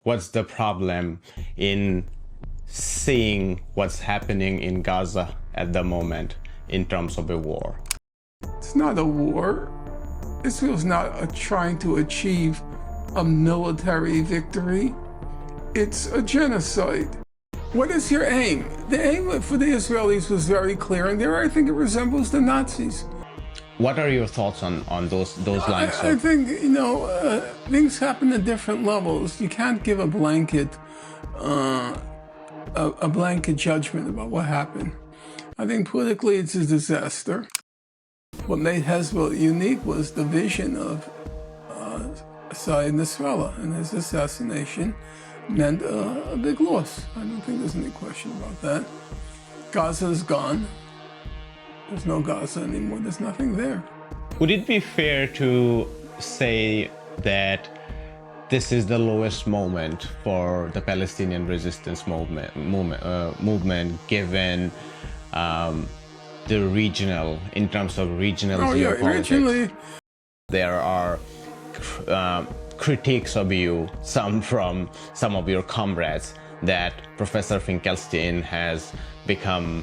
What's the problem in seeing what's happening in Gaza at the moment in terms of a war? It's not a war. Israel's not trying to achieve a military victory. It's a genocide. What is your aim? The aim for the Israelis was very clear, and there I think it resembles the Nazis. What are your thoughts on those lines? I think, things happen at different levels. You can't give a blanket judgment about what happened. I think politically it's a disaster. What made Hezbollah unique was the vision of Saeed Nasrallah, and his assassination meant a big loss. I don't think there's any question about that. Gaza is gone. There's no Gaza anymore. There's nothing there. Would it be fair to say that this is the lowest moment for the Palestinian resistance movement given the regional, in terms of regional geopolitics? Regionally. There are critiques of you, some from some of your comrades, that Professor Finkelstein has become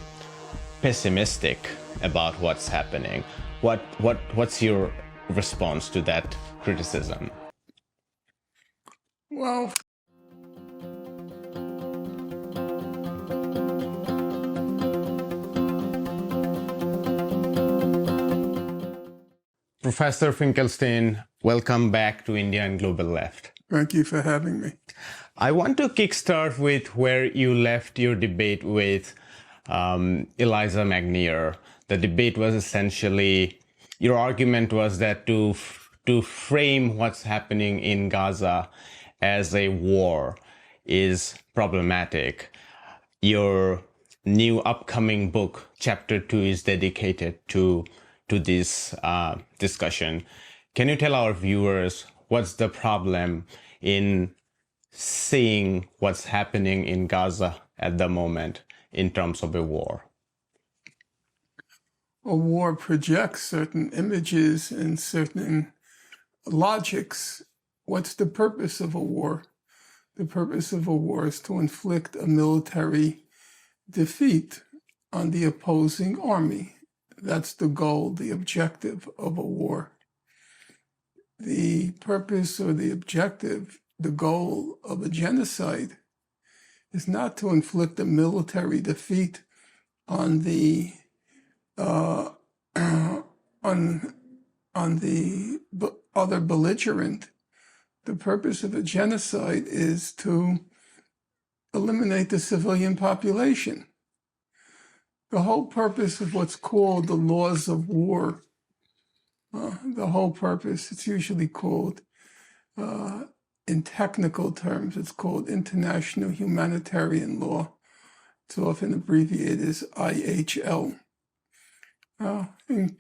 pessimistic about what's happening. What's your response to that criticism? Well, Professor Finkelstein, welcome back to India and Global Left. thank you for having me. I want to kickstart with where you left your debate with Eliza Magnier. The debate was essentially, your argument was that to frame what's happening in Gaza as a war is problematic. Your new upcoming book, Chapter 2, is dedicated to this discussion. Can you tell our viewers what's the problem in seeing what's happening in Gaza at the moment in terms of a war? A war projects certain images and certain logics. What's the purpose of a war? The purpose of a war is to inflict a military defeat on the opposing army. That's the goal, the objective of a war. The purpose or the objective, the goal of a genocide is not to inflict a military defeat on the other belligerent. The purpose of a genocide is to eliminate the civilian population. The whole purpose of what's called the laws of war, the whole purpose, it's usually called, in technical terms, it's called international humanitarian law. It's often abbreviated as IHL. In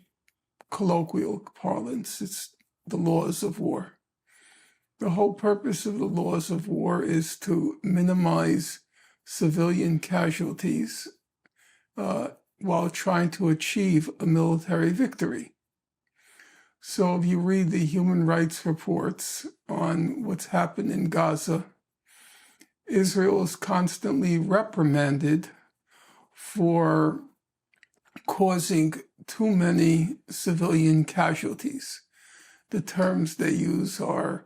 colloquial parlance, it's the laws of war. The whole purpose of the laws of war is to minimize civilian casualties while trying to achieve a military victory. So if you read the human rights reports on what's happened in Gaza, Israel is constantly reprimanded for causing too many civilian casualties. The terms they use are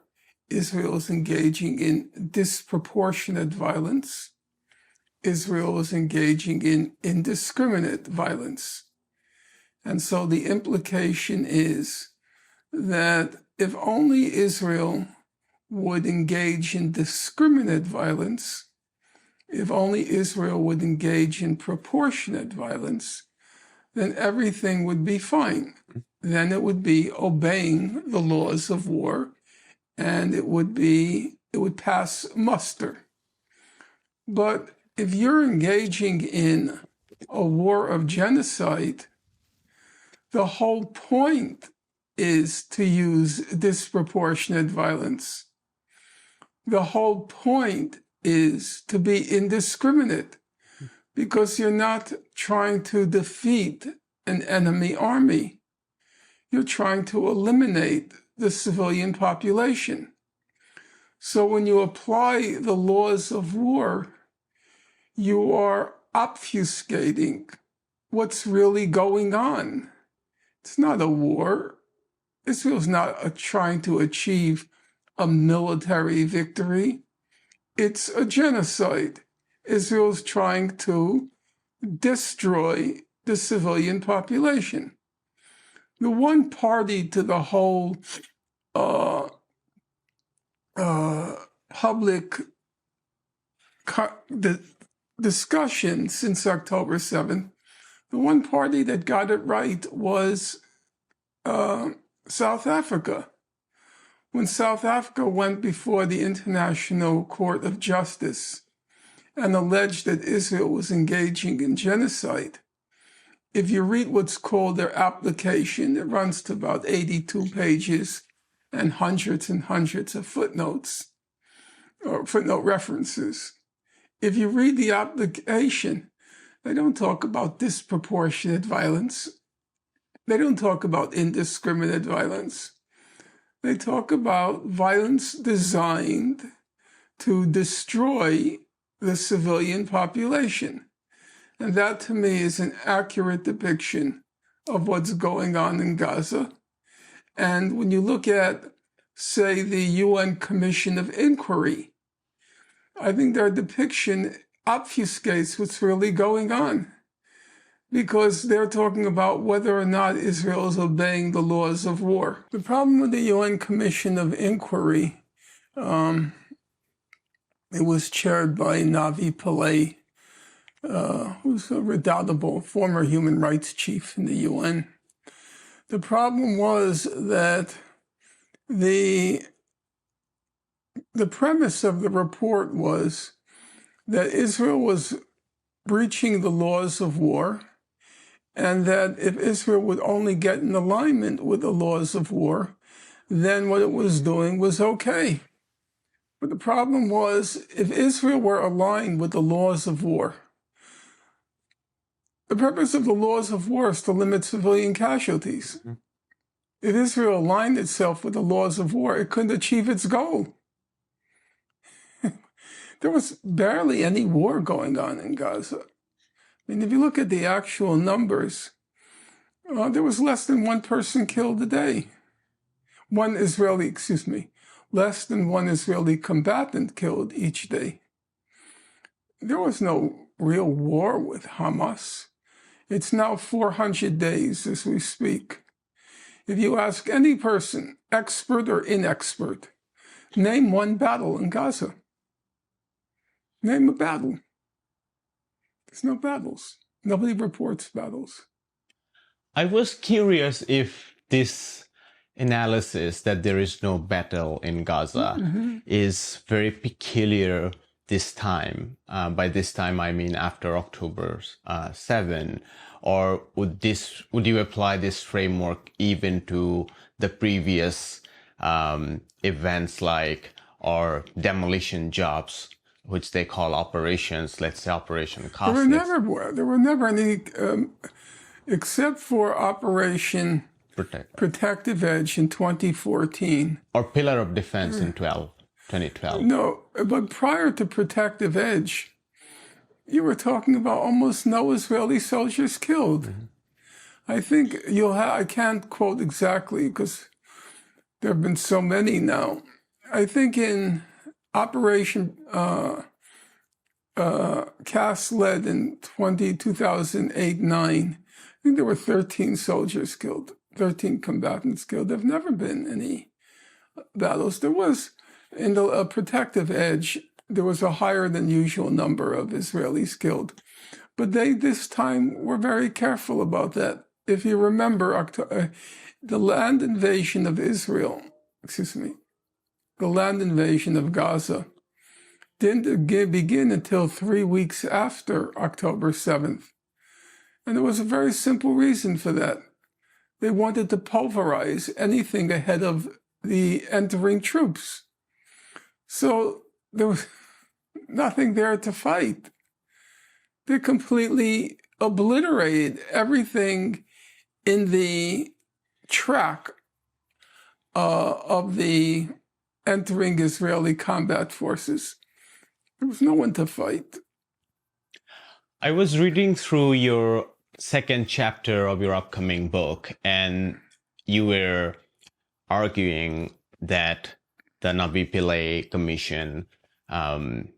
Israel is engaging in disproportionate violence. Israel is engaging in indiscriminate violence. And so the implication is that if only Israel would engage in discriminate violence, if only Israel would engage in proportionate violence, then everything would be fine. Then it would be obeying the laws of war, and it would pass muster. But if you're engaging in a war of genocide, the whole point is to use disproportionate violence. The whole point is to be indiscriminate, because you're not trying to defeat an enemy army. You're trying to eliminate the civilian population. So when you apply the laws of war, you are obfuscating what's really going on. It's not a war. Israel's not trying to achieve a military victory. It's a genocide. Israel's trying to destroy the civilian population. The one party to the whole public discussion since October 7th, the one party that got it right was South Africa. When South Africa went before the International Court of Justice and alleged that Israel was engaging in genocide, if you read what's called their application, it runs to about 82 pages and hundreds of footnotes, or footnote references. If you read the application, they don't talk about disproportionate violence. They don't talk about indiscriminate violence. They talk about violence designed to destroy the civilian population. And that, to me, is an accurate depiction of what's going on in Gaza. And when you look at, say, the UN Commission of Inquiry, I think their depiction obfuscates what's really going on, because they're talking about whether or not Israel is obeying the laws of war. The problem with the UN Commission of Inquiry, it was chaired by Navi Pillay, who's a redoubtable former human rights chief in the UN. The problem was that the premise of the report was that Israel was breaching the laws of war, and that if Israel would only get in alignment with the laws of war, then what it was doing was okay. But the problem was, if Israel were aligned with the laws of war, the purpose of the laws of war is to limit civilian casualties. Mm-hmm. If Israel aligned itself with the laws of war, it couldn't achieve its goal. There was barely any war going on in Gaza. I mean, if you look at the actual numbers, there was less than one person killed a day. Less than one Israeli combatant killed each day. There was no real war with Hamas. It's now 400 days as we speak. If you ask any person, expert or inexpert, name one battle in Gaza. Name a battle. There's no battles. Nobody reports battles. I was curious if this analysis that there is no battle in Gaza is very peculiar this time. By this time, I mean after October 7, or would you apply this framework even to the previous events or demolition jobs, which they call operations, let's say Operation Costas? There were never any, except for Operation Protective Edge in 2014. Or Pillar of Defense in 2012. No, but prior to Protective Edge, you were talking about almost no Israeli soldiers killed. Mm-hmm. I think I can't quote exactly because there have been so many now. I think in Operation Cast Lead in 2008-9, I think there were 13 soldiers killed, 13 combatants killed. There have never been any battles. There was, in the Protective Edge, there was a higher than usual number of Israelis killed. But they, this time, were very careful about that. If you remember, the land invasion of Israel, the land invasion of Gaza didn't begin until 3 weeks after October 7th. And there was a very simple reason for that. They wanted to pulverize anything ahead of the entering troops. So there was nothing there to fight. They completely obliterated everything in the track of the entering Israeli combat forces. There was no one to fight. I was reading through your second chapter of your upcoming book, and you were arguing that the Navi Pillay Commission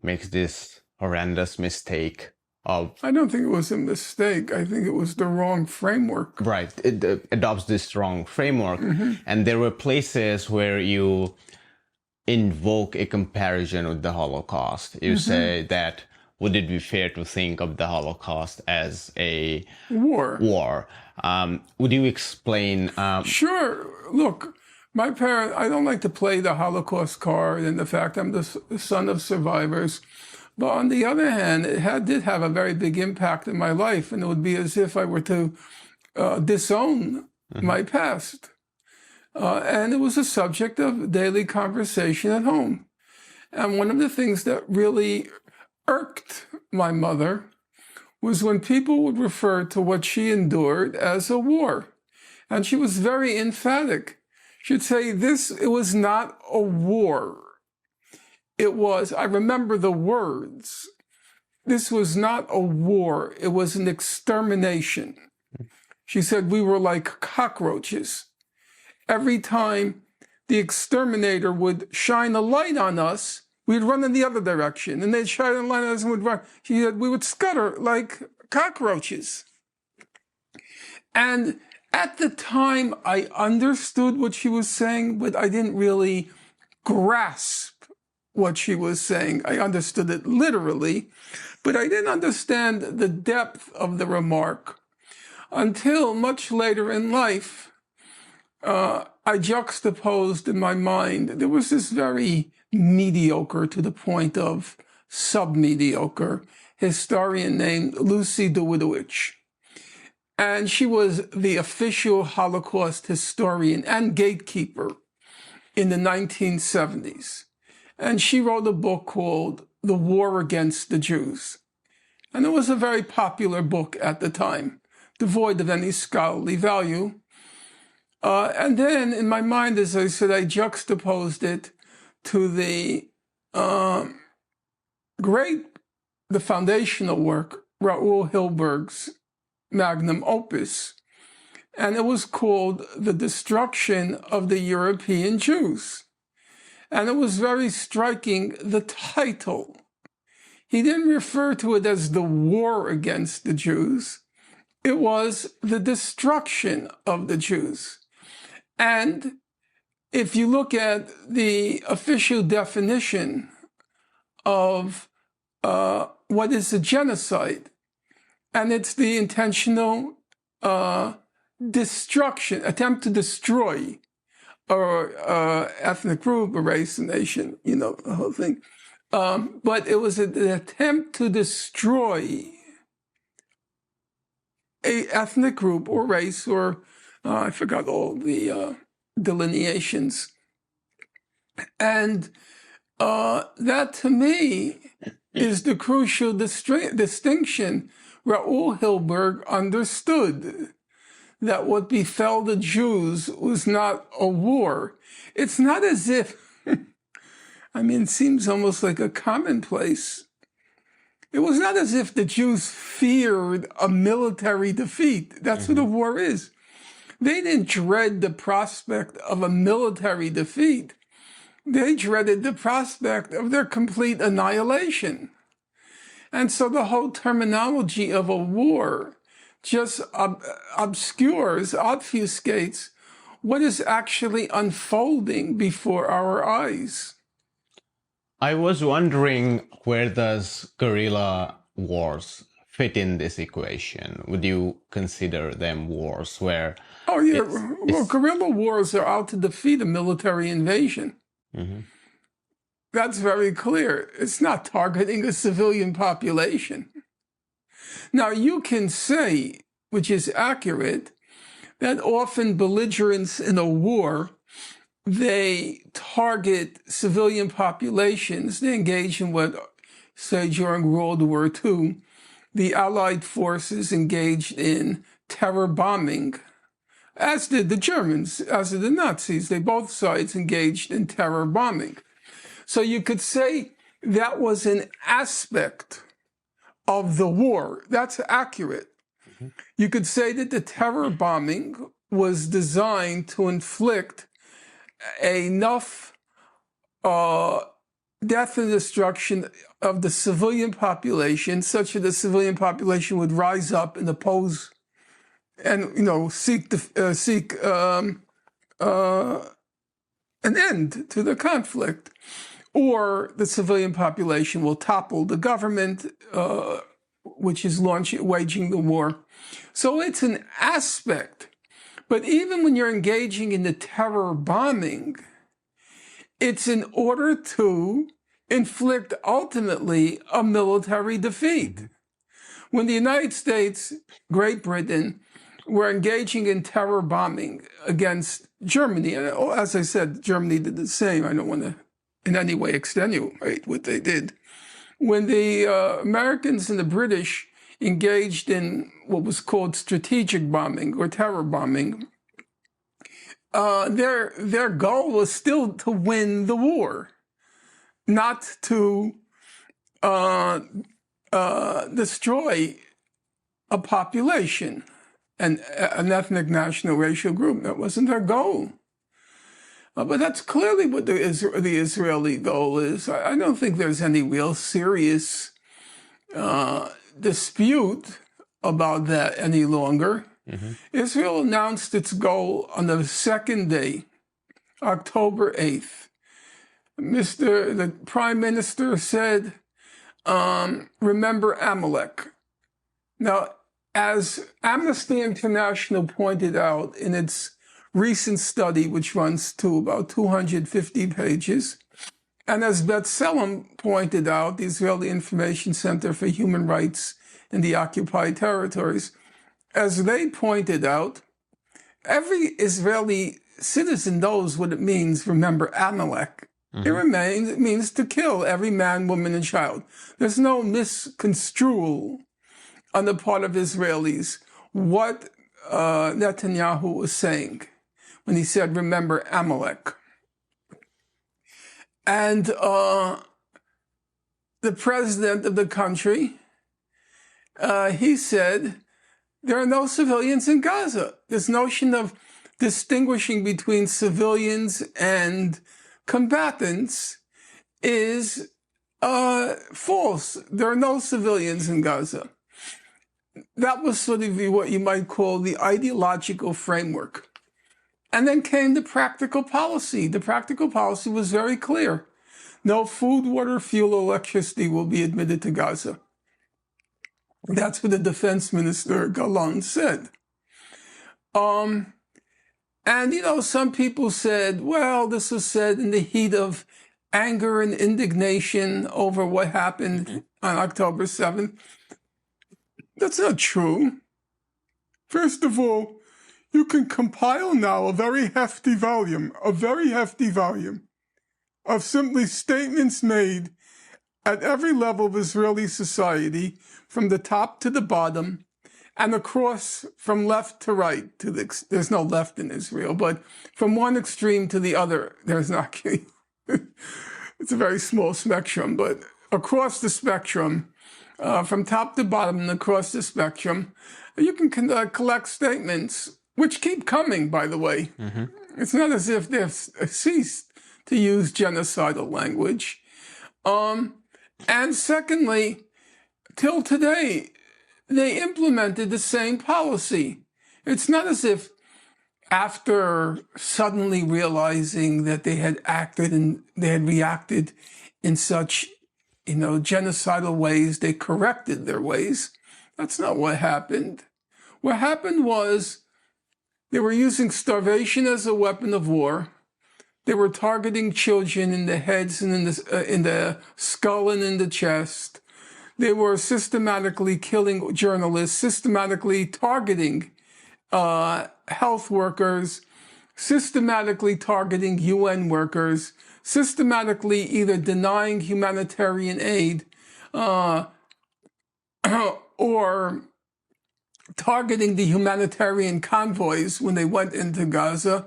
makes this horrendous mistake of... I don't think it was a mistake. I think it was the wrong framework. Right. It adopts this wrong framework. And there were places where you invoke a comparison with the Holocaust. You say that, would it be fair to think of the Holocaust as a war? Would you explain? Sure. Look, my parents, I don't like to play the Holocaust card and the fact I'm the son of survivors. But on the other hand, it did have a very big impact in my life, and it would be as if I were to disown my past. And it was a subject of daily conversation at home. And one of the things that really irked my mother was when people would refer to what she endured as a war. And she was very emphatic. She'd say, it was not a war. It was, I remember the words, this was not a war, it was an extermination. She said we were like cockroaches. Every time the exterminator would shine a light on us, we'd run in the other direction, and they'd shine a light on us and we'd run. She said we would scutter like cockroaches. And at the time, I understood what she was saying, but I didn't really grasp what she was saying. I understood it literally, but I didn't understand the depth of the remark until much later in life. I juxtaposed in my mind, there was this very mediocre to the point of sub-mediocre historian named Lucy Dawidowicz. And she was the official Holocaust historian and gatekeeper in the 1970s. And she wrote a book called The War Against the Jews. And it was a very popular book at the time, devoid of any scholarly value. And then in my mind, as I said, I juxtaposed it to the foundational work, Raoul Hilberg's magnum opus. And it was called The Destruction of the European Jews. And it was very striking, the title. He didn't refer to it as the war against the Jews. It was the destruction of the Jews. And if you look at the official definition of what is a genocide, and it's the intentional destruction, attempt to destroy or ethnic group, a race, a nation, you know, the whole thing. But it was an attempt to destroy a ethnic group or race or, I forgot all the delineations. And that to me is the crucial distinction. Raoul Hilberg understood that what befell the Jews was not a war. It's not as if, I mean, it seems almost like a commonplace. It was not as if the Jews feared a military defeat. That's what a war is. They didn't dread the prospect of a military defeat. They dreaded the prospect of their complete annihilation. And so the whole terminology of a war just obfuscates what is actually unfolding before our eyes. I was wondering, where does guerrilla wars fit in this equation? Would you consider them wars where... Oh, yeah. Well, guerrilla wars are out to defeat a military invasion. That's very clear. It's not targeting a civilian population. Now, you can say, which is accurate, that often belligerents in a war, they target civilian populations. They engage in what, say, during World War II, the Allied forces engaged in terror bombing as did the Germans, as did the Nazis. Both sides engaged in terror bombing. So you could say that was an aspect of the war. That's accurate. You could say that the terror bombing was designed to inflict enough death and destruction of the civilian population, such that the civilian population would rise up and oppose and seek an end to the conflict, or the civilian population will topple the government, which is waging the war. So it's an aspect. But even when you're engaging in the terror bombing, it's in order to inflict ultimately a military defeat. When the United States, Great Britain, were engaging in terror bombing against Germany, and as I said, Germany did the same. I don't want to in any way extenuate what they did. When the Americans and the British engaged in what was called strategic bombing or terror bombing, their goal was still to win the war, not to destroy a population, an ethnic, national, racial group. That wasn't their goal. But that's clearly what the Israeli goal is. I don't think there's any real serious dispute about that any longer. Israel announced its goal on the second day, October 8th. The Prime Minister said, remember Amalek. Now, as Amnesty International pointed out in its recent study, which runs to about 250 pages, and as B'Tselem pointed out, the Israeli Information Center for Human Rights in the Occupied Territories, as they pointed out, every Israeli citizen knows what it means, remember Amalek. It means to kill every man, woman, and child. There's no misconstrual on the part of Israelis what Netanyahu was saying when he said, remember Amalek. And the president of the country, he said, there are no civilians in Gaza. This notion of distinguishing between civilians and combatants is false. There are no civilians in Gaza. That was sort of what you might call the ideological framework. And then came the practical policy. The practical policy was very clear. No food, water, fuel, electricity will be admitted to Gaza. That's what the defense minister, Gallant, said. And, some people said, well, this was said in the heat of anger and indignation over what happened on October 7th. That's not true. First of all, you can compile now a very hefty volume of simply statements made at every level of Israeli society, from the top to the bottom, and across from left to right. There's no left in Israel, but from one extreme to the other, there's not. It's a very small spectrum, but across the spectrum, from top to bottom and across the spectrum, you can collect statements, which keep coming, by the way. It's not as if they've ceased to use genocidal language. And secondly, till today, they implemented the same policy. It's not as if after suddenly realizing that they had acted and they had reacted in such, genocidal ways, they corrected their ways. That's not what happened. What happened was they were using starvation as a weapon of war. They were targeting children in the heads and in the skull and in the chest. They were systematically killing journalists, systematically targeting health workers, systematically targeting UN workers, systematically either denying humanitarian aid or targeting the humanitarian convoys when they went into Gaza,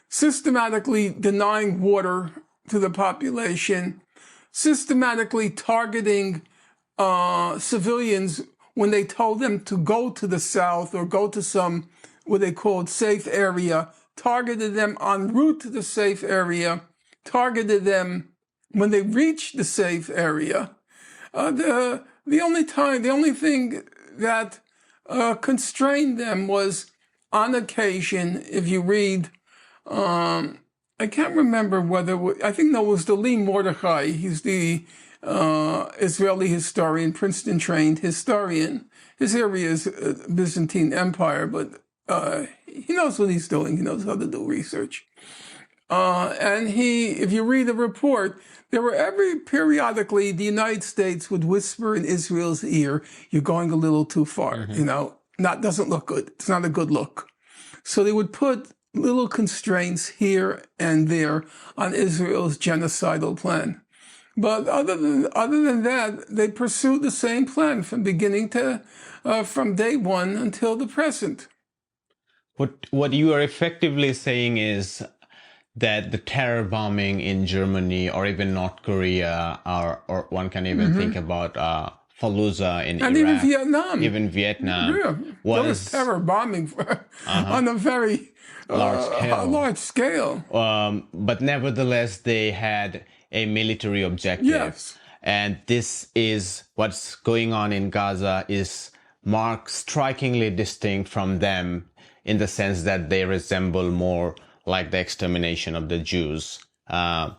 systematically denying water to the population, systematically targeting civilians when they told them to go to the south or go to some, what they called safe area, targeted them en route to the safe area, targeted them when they reached the safe area. The only thing that constrained them was, on occasion, if you read, I can't remember whether, I think that was the Lee Mordechai. He's the Israeli historian, Princeton-trained historian. His area is Byzantine Empire, but he knows what he's doing. He knows how to do research. And if you read the report, periodically the United States would whisper in Israel's ear, "You're going a little too far." Doesn't look good. It's not a good look. So they would put little constraints here and there on Israel's genocidal plan. But other than that, they pursued the same plan from from day one until the present. What you are effectively saying is that the terror bombing in Germany or even North Korea, or one can even think about Fallujah in and Iraq, even Vietnam, was terror bombing on a very large scale. But nevertheless, they had a military objective. Yes. And this is what's going on in Gaza is strikingly distinct from them in the sense that they resemble more like the extermination of the Jews. And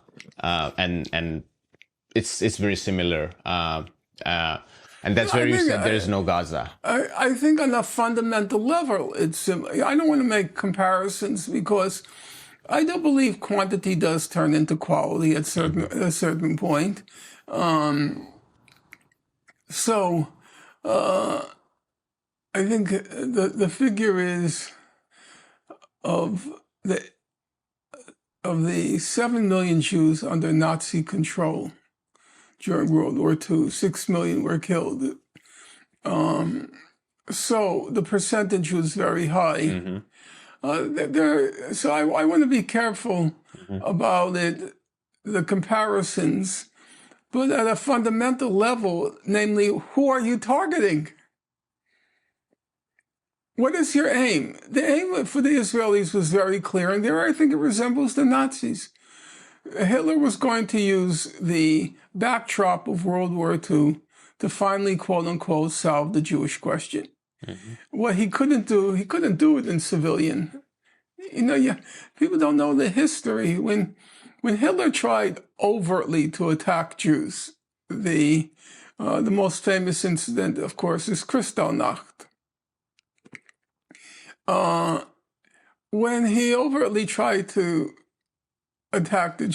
it's very similar. And that's where you said there is no Gaza. I think on a fundamental level, it's I don't want to make comparisons because I do believe quantity does turn into quality at a certain point. I think the figure is of the 7 million Jews under Nazi control during World War II, 6 million were killed. So the percentage was very high. So I want to be careful about the comparisons, but at a fundamental level, namely, who are you targeting? What is your aim? The aim for the Israelis was very clear, and there I think it resembles the Nazis. Hitler was going to use the backdrop of World War II to finally, quote unquote, solve the Jewish question. What he couldn't do it in civilian. People don't know the history. When Hitler tried overtly to attack Jews, the most famous incident, of course, is Kristallnacht. When he overtly tried to attack the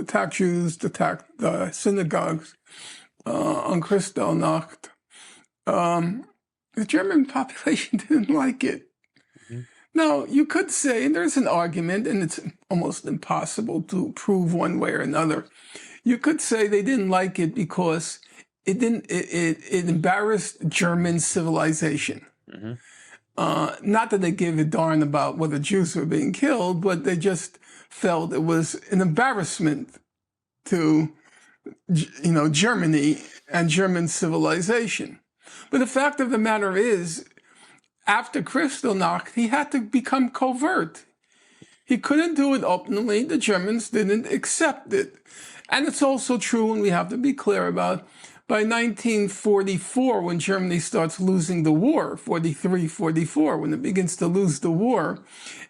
attack Jews, attack the synagogues on Kristallnacht, the German population didn't like it. Now, you could say, and there's an argument, and it's almost impossible to prove one way or another. You could say they didn't like it because it embarrassed German civilization. Not that they gave a darn about whether Jews were being killed, but they just felt it was an embarrassment to, Germany and German civilization. But the fact of the matter is, after Kristallnacht, he had to become covert. He couldn't do it openly. The Germans didn't accept it. And it's also true, and we have to be clear about, by 1944, when Germany starts losing the war, 43, 44, when it begins to lose the war,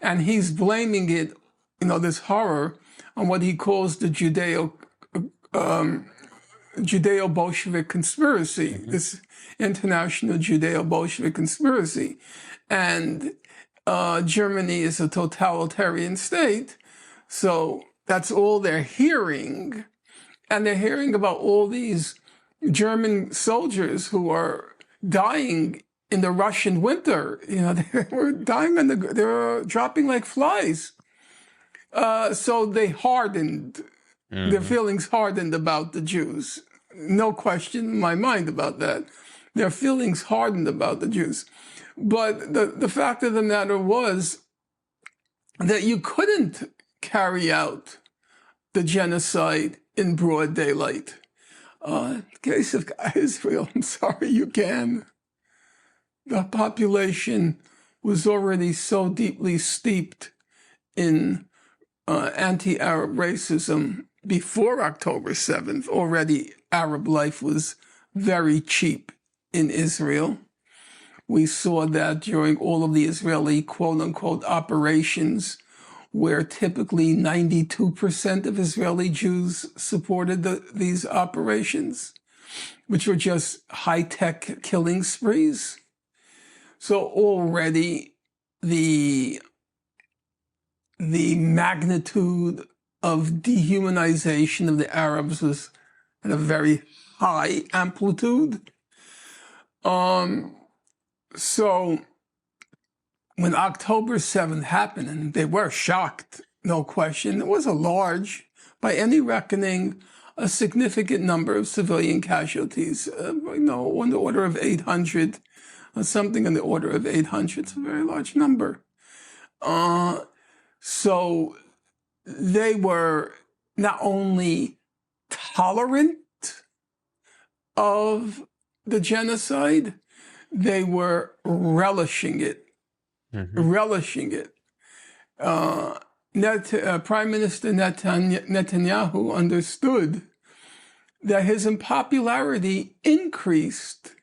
and he's blaming it, this horror, on what he calls the Judeo-Bolshevik conspiracy, this international Judeo-Bolshevik conspiracy. And Germany is a totalitarian state, so that's all they're hearing. And they're hearing about all these German soldiers who are dying in the Russian winter. They were dying they were dropping like flies. So they hardened, their feelings hardened about the Jews. No question in my mind about that. their feelings hardened about the Jews. But the fact of the matter was that you couldn't carry out the genocide in broad daylight. In the case of Israel, I'm sorry, you can. The population was already so deeply steeped in anti-Arab racism before October 7th. Already Arab life was very cheap in Israel. We saw that during all of the Israeli quote-unquote operations, where typically 92% of Israeli Jews supported these operations, which were just high-tech killing sprees. So already the magnitude of dehumanization of the Arabs was at a very high amplitude. So when October 7th happened, and they were shocked, no question, it was a large, by any reckoning, a significant number of civilian casualties, on the order of 800, something in the order of 800. It's a very large number. So they were not only tolerant of the genocide, they were relishing it. Relishing it. Prime Minister Netanyahu understood that his unpopularity increased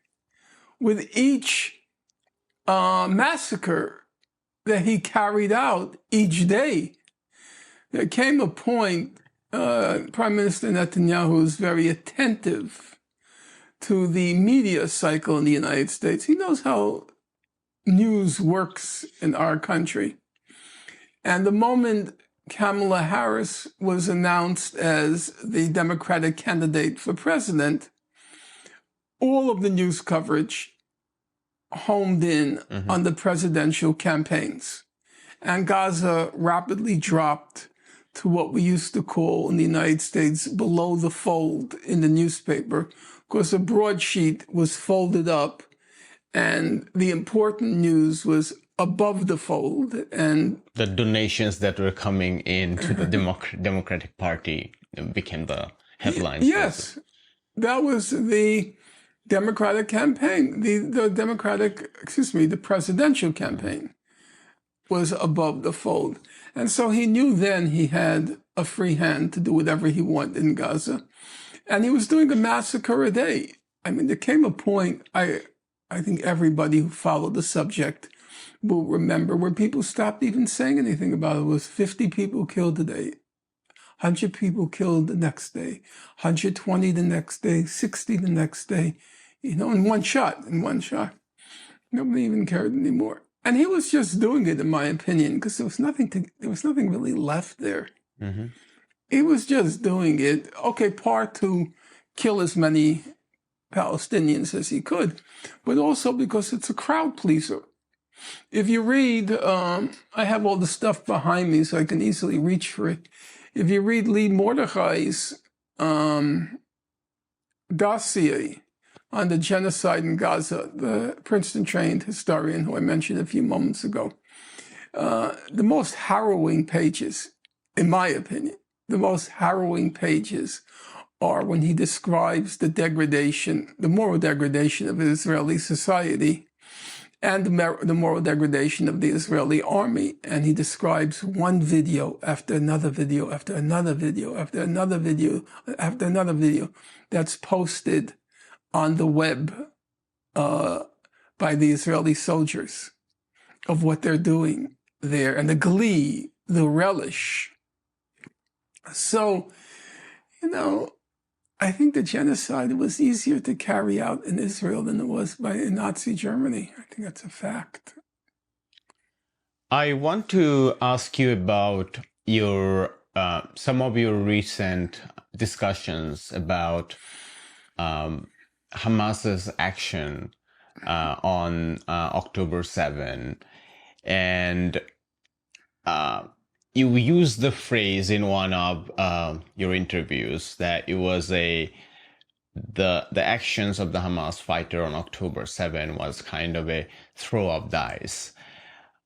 with each massacre that he carried out each day. There came a point, Prime Minister Netanyahu was very attentive to the media cycle in the United States. He knows how news works in our country. And the moment Kamala Harris was announced as the Democratic candidate for president, all of the news coverage homed in on the presidential campaigns. And Gaza rapidly dropped to what we used to call in the United States below the fold in the newspaper, because a broadsheet was folded up and the important news was above the fold. And the donations that were coming into the Democratic Party became the headlines. Yes, that was the Democratic campaign. The presidential campaign was above the fold. And so he knew then he had a free hand to do whatever he wanted in Gaza. And he was doing a massacre a day. I mean, there came a point, I think everybody who followed the subject will remember, where people stopped even saying anything about it. It was 50 people killed today, 100 people killed the next day, 120 the next day, 60 the next day, in one shot. Nobody even cared anymore. And he was just doing it, in my opinion, because there was nothing really left there. He was just doing it, part to kill as many Palestinians as he could, but also because it's a crowd pleaser. If you read, I have all the stuff behind me so I can easily reach for it. If you read Lee Mordechai's dossier on the genocide in Gaza, the Princeton-trained historian who I mentioned a few moments ago, the most harrowing pages, in my opinion, the most harrowing pages are when he describes the moral degradation of Israeli society and the moral degradation of the Israeli army. And he describes one video after another video, after another video, after another video, after another video that's posted on the web by the Israeli soldiers of what they're doing there, and the glee, the relish. So, I think the genocide was easier to carry out in Israel than it was in Nazi Germany. I think that's a fact. I want to ask you about some of your recent discussions about Hamas's action on October 7. And you used the phrase in one of your interviews that it was a the actions of the Hamas fighter on October 7 was kind of a throw of dice.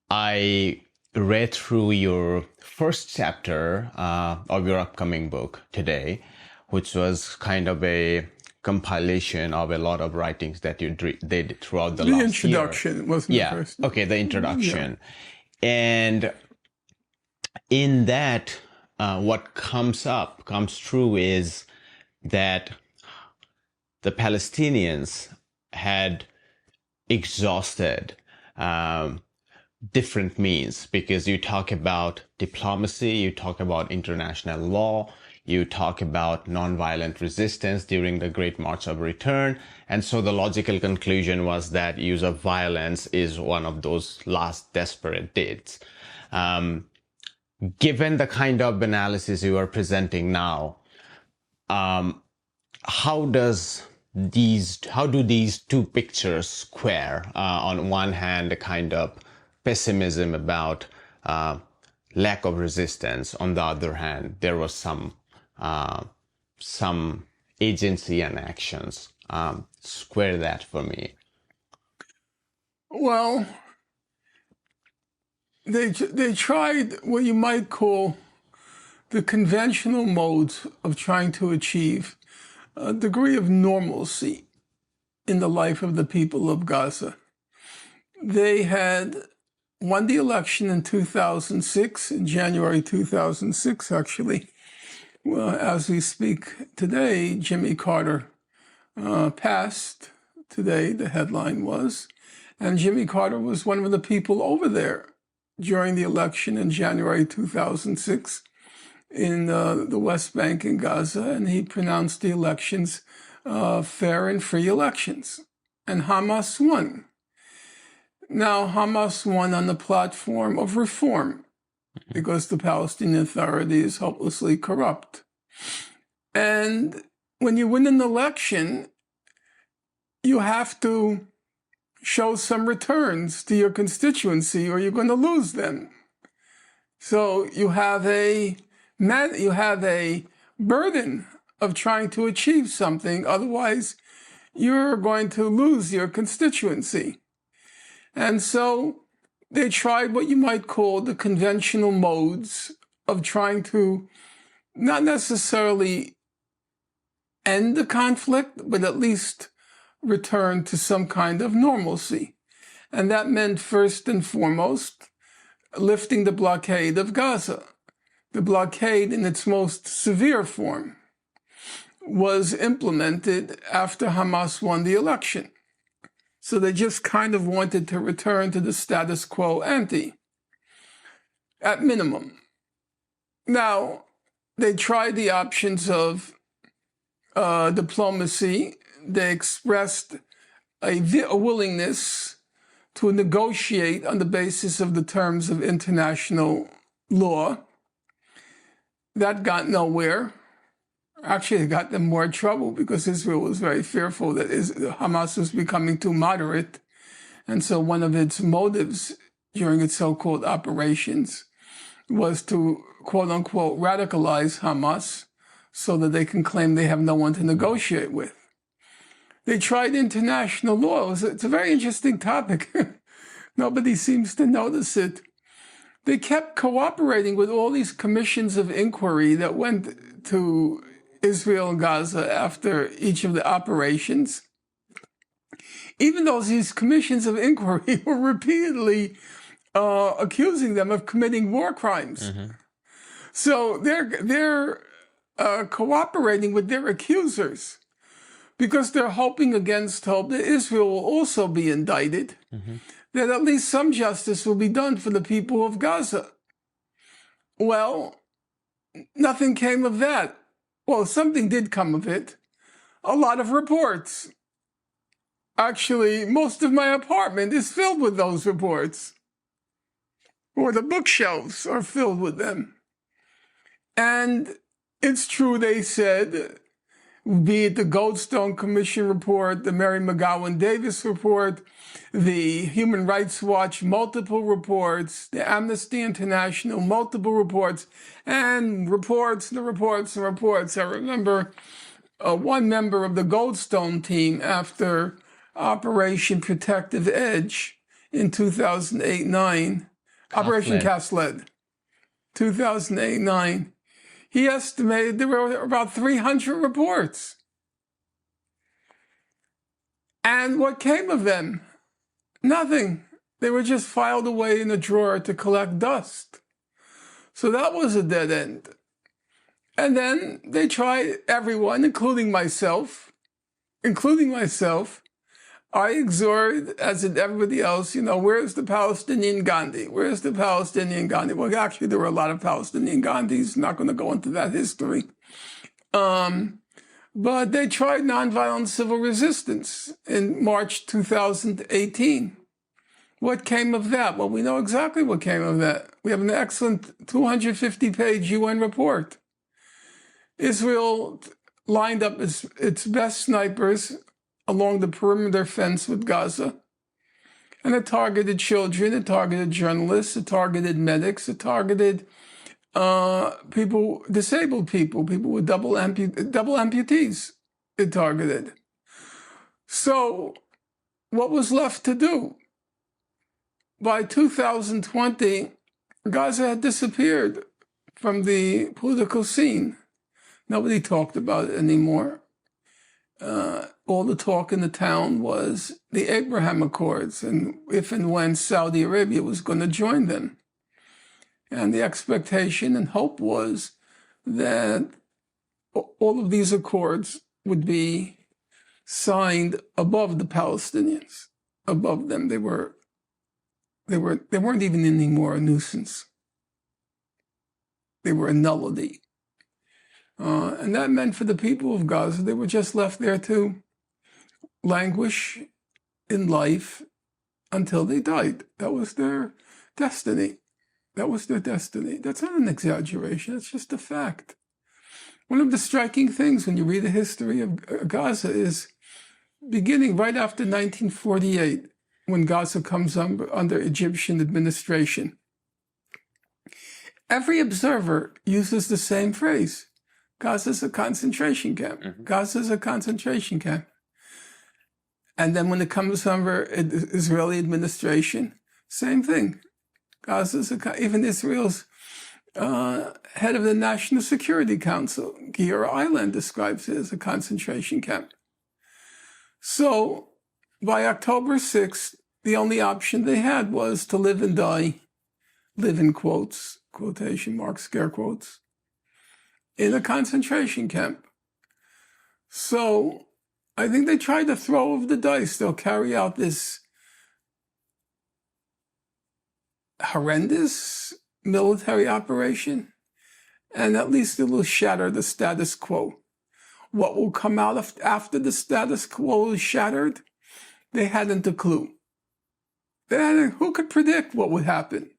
I read through your first chapter of your upcoming book today, which was kind of a compilation of a lot of writings that you did throughout the last year. The introduction wasn't the first. Okay, the introduction. Yeah. And in that, what comes true is that the Palestinians had exhausted different means, because you talk about diplomacy, you talk about international law, you talk about nonviolent resistance during the Great March of Return. And so the logical conclusion was that use of violence is one of those last desperate deeds. Given the kind of analysis you are presenting now, how do these two pictures square? On one hand, a kind of pessimism about lack of resistance. On the other hand, there was some agency and actions. Square that for me. Well, they tried what you might call the conventional modes of trying to achieve a degree of normalcy in the life of the people of Gaza. They had won the election in 2006, in January 2006, actually. Well, as we speak today, Jimmy Carter passed today, the headline was, and Jimmy Carter was one of the people over there during the election in January 2006 in the West Bank in Gaza, and he pronounced the elections fair and free elections, and Hamas won. Now, Hamas won on the platform of reform, because the Palestinian Authority is hopelessly corrupt. And when you win an election, you have to show some returns to your constituency, or you're going to lose them. So you have a burden of trying to achieve something. Otherwise, you're going to lose your constituency. And so they tried what you might call the conventional modes of trying to not necessarily end the conflict, but at least return to some kind of normalcy. And that meant, first and foremost, lifting the blockade of Gaza. The blockade in its most severe form was implemented after Hamas won the election. So they just kind of wanted to return to the status quo ante, at minimum. Now, they tried the options of diplomacy. They expressed a willingness to negotiate on the basis of the terms of international law. That got nowhere. Actually, it got them more trouble, because Israel was very fearful that Hamas was becoming too moderate. And so one of its motives during its so-called operations was to, quote unquote, radicalize Hamas so that they can claim they have no one to negotiate with. They tried international law. It's a very interesting topic. Nobody seems to notice it. They kept cooperating with all these commissions of inquiry that went to Israel and Gaza after each of the operations, even though these commissions of inquiry were repeatedly accusing them of committing war crimes. Mm-hmm. So they're cooperating with their accusers, because they're hoping against hope that Israel will also be indicted, mm-hmm. that at least some justice will be done for the people of Gaza. Well, nothing came of that. Well, something did come of it. A lot of reports. Actually, most of my apartment is filled with those reports. Or the bookshelves are filled with them. And it's true, they said, be it the Goldstone Commission report, the Mary McGowan Davis report, the Human Rights Watch multiple reports, the Amnesty International multiple reports, and reports and reports and reports. I remember one member of the Goldstone team after Operation Protective Edge in 2008-9, Operation Cast Lead, 2008-9, he estimated there were about 300 reports. And what came of them? Nothing. They were just filed away in a drawer to collect dust. So that was a dead end. And then they tried, everyone, including myself, I exhorted, as did everybody else, where's the Palestinian Gandhi? Where's the Palestinian Gandhi? Well, actually, there were a lot of Palestinian Gandhis. Not going to go into that history. But they tried nonviolent civil resistance in March 2018. What came of that? Well, we know exactly what came of that. We have an excellent 250-page UN report. Israel lined up its best snipers along the perimeter fence with Gaza. And it targeted children, it targeted journalists, it targeted medics, it targeted disabled people with double amputees, it targeted. So what was left to do? By 2020, Gaza had disappeared from the political scene. Nobody talked about it anymore. All the talk in the town was the Abraham Accords and if and when Saudi Arabia was going to join them. And the expectation and hope was that all of these accords would be signed above the Palestinians, above them. They weren't even anymore a nuisance. They were a nullity. And that meant for the people of Gaza, they were just left there to languish in life until they died. That was their destiny. That's not an exaggeration. It's just a fact. One of the striking things when you read the history of Gaza is beginning right after 1948, when Gaza comes under Egyptian administration. Every observer uses the same phrase. Gaza's a concentration camp. Mm-hmm. Gaza's a concentration camp. And then when it comes under Israeli administration, same thing. Gaza's even Israel's head of the National Security Council, Guerilla, describes it as a concentration camp. So by October 6th, the only option they had was to live and die, live in quotes, quotation marks, scare quotes, in a concentration camp. So I think they tried to throw over the dice. They'll carry out this horrendous military operation, and at least it will shatter the status quo. What will come out after the status quo is shattered? They hadn't a clue. Who could predict what would happen?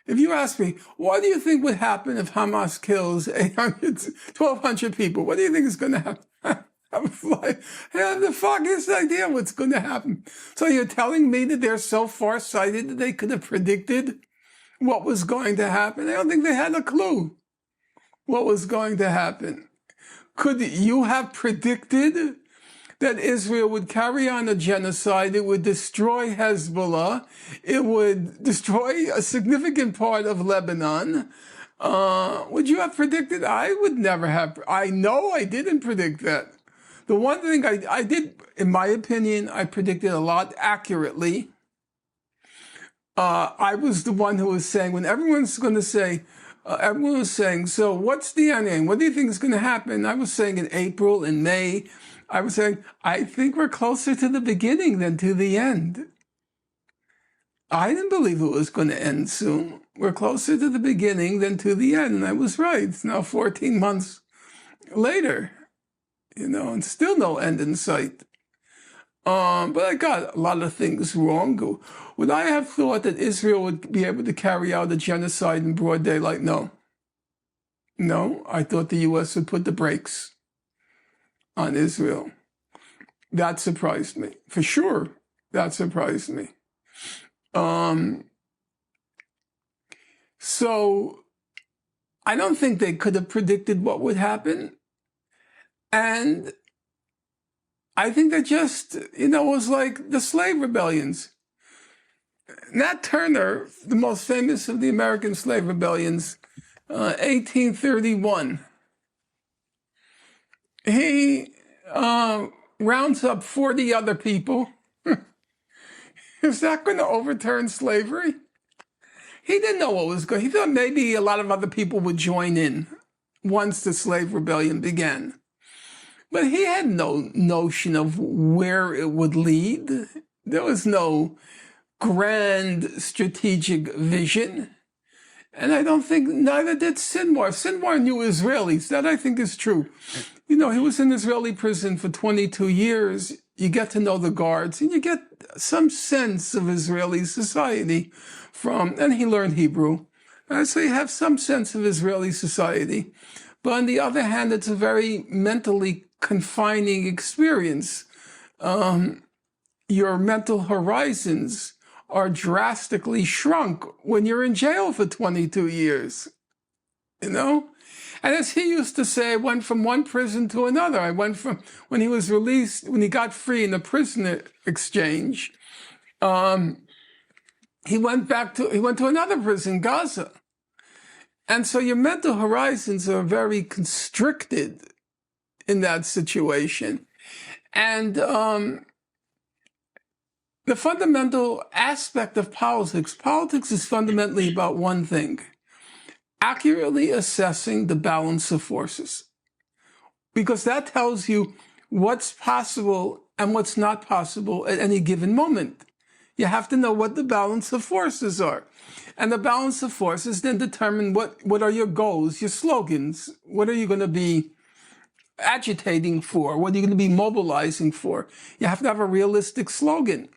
If you ask me, what do you think would happen if Hamas kills 1,200 people? What do you think is going to happen? I was like, I have the foggiest idea what's going to happen. So you're telling me that they're so far-sighted that they could have predicted what was going to happen? I don't think they had a clue what was going to happen. Could you have predicted that Israel would carry on a genocide? It would destroy Hezbollah. It would destroy a significant part of Lebanon. Would you have predicted? I would never have. I know I didn't predict that. The one thing I did, in my opinion, I predicted a lot accurately. I was the one who was saying, when everyone's going to say, everyone was saying, so what's the end game? What do you think is going to happen? I was saying in April, in May, I was saying, I think we're closer to the beginning than to the end. I didn't believe it was going to end soon. We're closer to the beginning than to the end. And I was right. It's now 14 months later, and still no end in sight. But I got a lot of things wrong. Would I have thought that Israel would be able to carry out a genocide in broad daylight? No. No, I thought the U.S. would put the brakes on Israel. That surprised me. For sure, that surprised me. So I don't think they could have predicted what would happen. And I think that just, was like the slave rebellions. Nat Turner, the most famous of the American slave rebellions, 1831, he rounds up 40 other people. Is that going to overturn slavery? He didn't know what was going. He thought maybe a lot of other people would join in once the slave rebellion began. But he had no notion of where it would lead. There was no grand strategic vision. And I don't think, neither did Sinwar. Sinwar knew Israelis. That I think is true. He was in Israeli prison for 22 years. You get to know the guards, and you get some sense of Israeli society and he learned Hebrew. So you have some sense of Israeli society. But on the other hand, it's a very mentally confining experience. Your mental horizons are drastically shrunk when you're in jail for 22 years, And as he used to say, I went from one prison to another. I went from, when he was released, when he got free in the prisoner exchange, he went to another prison, Gaza. And so your mental horizons are very constricted in that situation. And the fundamental aspect of politics is fundamentally about one thing: accurately assessing the balance of forces. Because that tells you what's possible and what's not possible at any given moment. You have to know what the balance of forces are. And the balance of forces then determine what are your goals, your slogans. What are you going to be agitating for? What are you going to be mobilizing for? You have to have a realistic slogan.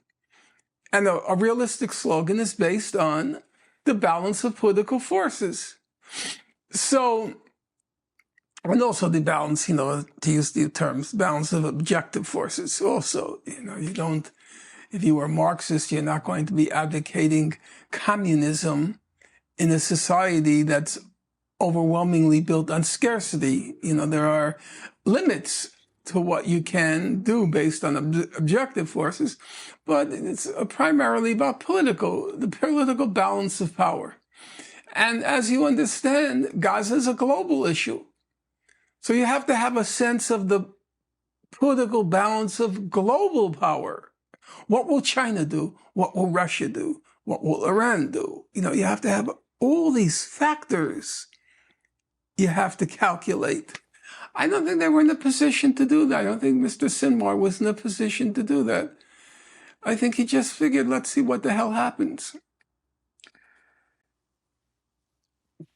And a realistic slogan is based on the balance of political forces. So, and also the balance, to use the terms, balance of objective forces also. You don't, if you were Marxist, you're not going to be advocating communism in a society that's overwhelmingly built on scarcity. There are limits to what you can do based on objective forces, but it's primarily about the political balance of power. And as you understand, Gaza is a global issue. So you have to have a sense of the political balance of global power. What will China do? What will Russia do? What will Iran do? You have to have all these factors you have to calculate. I don't think they were in a position to do that. I don't think Mr. Sinwar was in a position to do that. I think he just figured, let's see what the hell happens.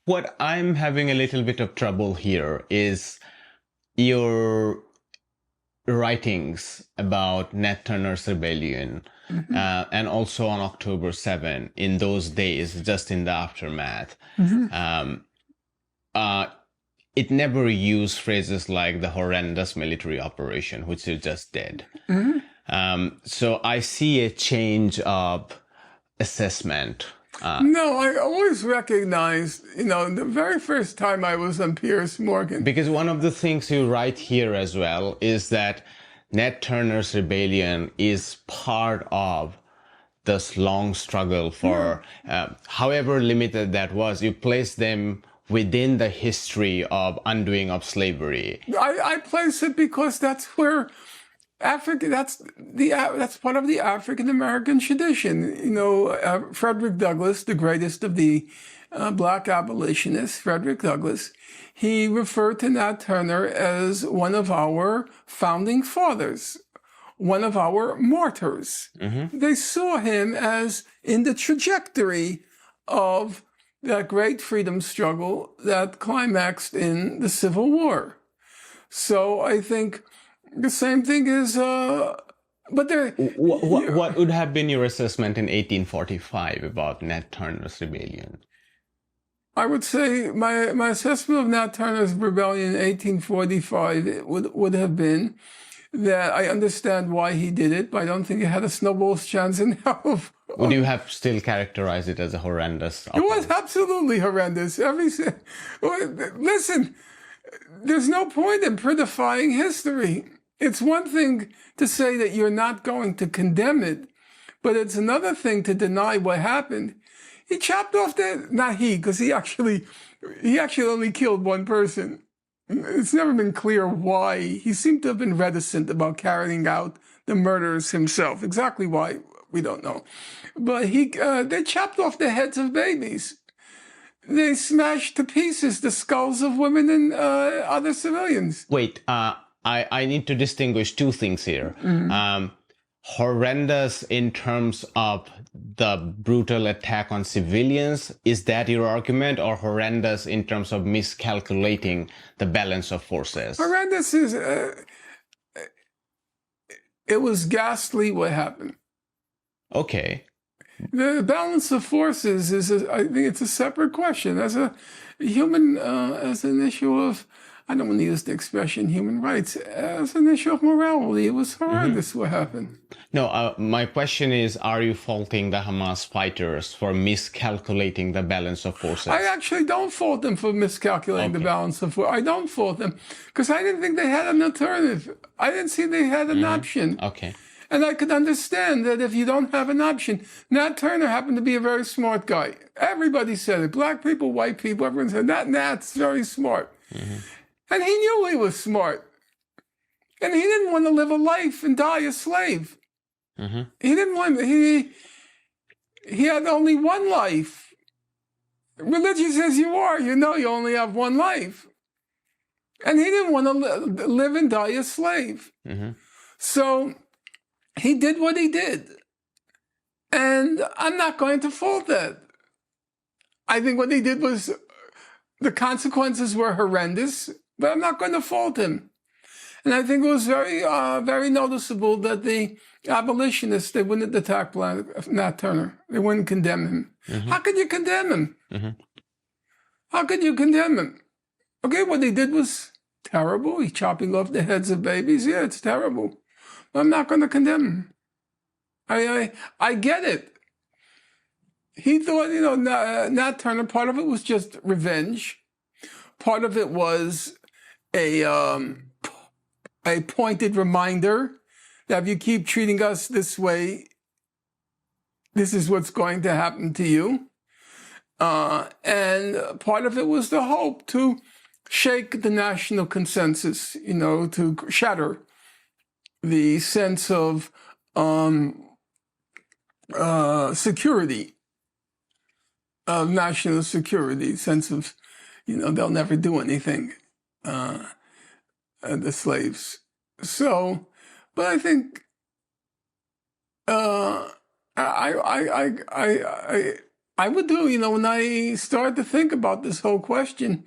What I'm having a little bit of trouble here is your writings about Nat Turner's rebellion, and also on October 7, in those days, just in the aftermath. It never used phrases like the horrendous military operation, which you just did. So I see a change of assessment. No, I always recognized, the very first time I was on Piers Morgan. Because one of the things you write here as well is that Nat Turner's rebellion is part of this long struggle for, however limited that was, you place them within the history of undoing of slavery. I place it because that's where that's part of the African American tradition. Frederick Douglass, the greatest of the black abolitionists, Frederick Douglass, he referred to Nat Turner as one of our founding fathers, one of our martyrs. They saw him as in the trajectory of that great freedom struggle that climaxed in the Civil War. So I think the same thing is, but there. What would have been your assessment in 1845 about Nat Turner's rebellion? I would say my assessment of Nat Turner's rebellion in 1845 would have been that I understand why he did it, but I don't think it had a snowball's chance in hell. Would you have still characterized it as a horrendous operation? It was absolutely horrendous. Listen, there's no point in prettifying history. It's one thing to say that you're not going to condemn it, but it's another thing to deny what happened. He chopped off not he, because he actually only killed one person. It's never been clear why. He seemed to have been reticent about carrying out the murders himself. Exactly why, we don't know. But they chopped off the heads of babies. They smashed to pieces the skulls of women and other civilians. Wait, I need to distinguish two things here. Horrendous in terms of the brutal attack on civilians, is that your argument, or horrendous in terms of miscalculating the balance of forces? Horrendous is, it was ghastly what happened. Okay. The balance of forces is, I think it's a separate question. As a human, as an issue of, I don't want to use the expression human rights, as an issue of morality, it was horrendous what happened. No, my question is, are you faulting the Hamas fighters for miscalculating the balance of forces? I actually don't fault them for miscalculating the balance of forces. I don't fault them because I didn't think they had an alternative. I didn't see they had an option. Okay. And I could understand that if you don't have an option. Nat Turner happened to be a very smart guy. Everybody said it. Black people, white people, everyone said, Nat's very smart. And he knew he was smart. And he didn't want to live a life and die a slave. He didn't want, he had only one life. Religious as you are, you know you only have one life. And he didn't want to live and die a slave. So he did what he did. And I'm not going to fault that. I think what he did was, the consequences were horrendous, but I'm not going to fault him. And I think it was very, very noticeable that the abolitionists, they wouldn't attack Nat Turner. They wouldn't condemn him. How could you condemn him? How could you condemn him? Okay, what he did was terrible. He's chopping off the heads of babies. Yeah, it's terrible. But I'm not going to condemn him. I get it. He thought, you know, Nat Turner, part of it was just revenge. Part of it was a pointed reminder that if you keep treating us this way, this is what's going to happen to you. And part of it was the hope to shake the national consensus, you know, to shatter the sense of security, of national security, sense of, you know, they'll never do anything, the slaves. So, but I think I would do, you know, when I started to think about this whole question,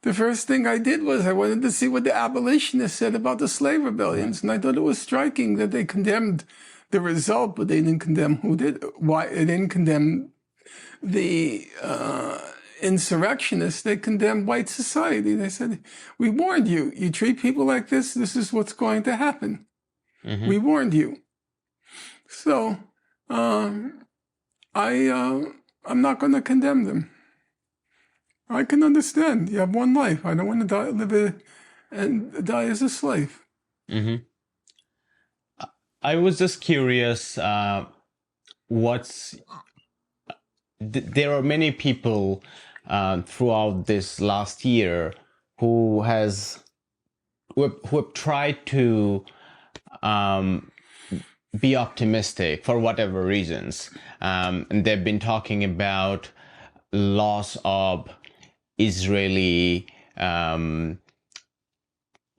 the first thing I did was I wanted to see what the abolitionists said about the slave rebellions. And I thought it was striking that they condemned the result, but they didn't condemn who did, why they didn't condemn the insurrectionists. They condemned white society. They said, we warned you, you treat people like this is what's going to happen. We warned you. So I'm not going to condemn them. I can understand. You have one life. I don't want to live and die as a slave. I was just curious, there are many people throughout this last year who have tried to be optimistic for whatever reasons. And they've been talking about loss of Israeli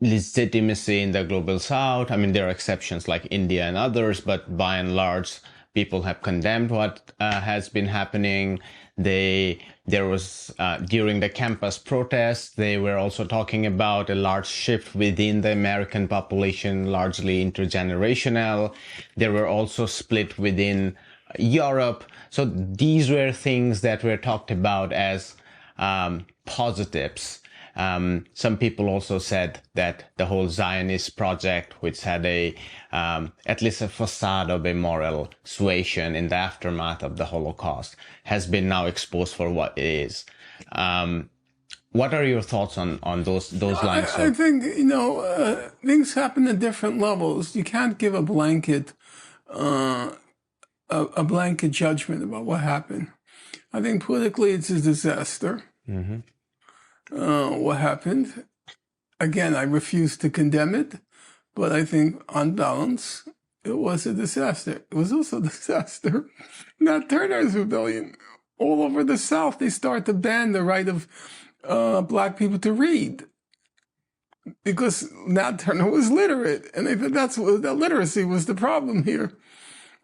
legitimacy in the global south. I mean, there are exceptions like India and others, but by and large, people have condemned what has been happening. There was, during the campus protests, they were also talking about a large shift within the American population, largely intergenerational. There were also split within Europe. So these were things that were talked about as positives. Some people also said that the whole Zionist project, which had at least a facade of a moral suasion in the aftermath of the Holocaust, has been now exposed for what it is. What are your thoughts on those lines? I think, things happen at different levels. You can't give a blanket a blanket judgment about what happened. I think politically it's a disaster. What happened. Again, I refuse to condemn it, but I think on balance, it was a disaster. It was also a disaster. Nat Turner's rebellion. All over the South, they start to ban the right of Black people to read because Nat Turner was literate, and they thought that literacy was the problem here.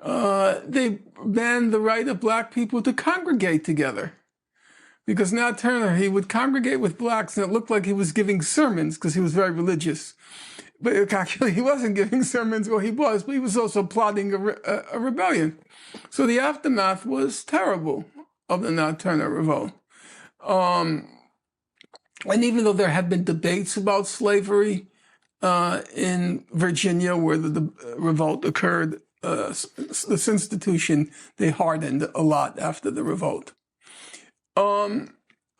They banned the right of Black people to congregate together because Nat Turner, he would congregate with Blacks, and it looked like he was giving sermons because he was very religious. But actually, he wasn't giving sermons, well, he was, but he was also plotting a rebellion. So the aftermath was terrible of the Nat Turner revolt. And even though there had been debates about slavery in Virginia where the revolt occurred, this institution, they hardened a lot after the revolt.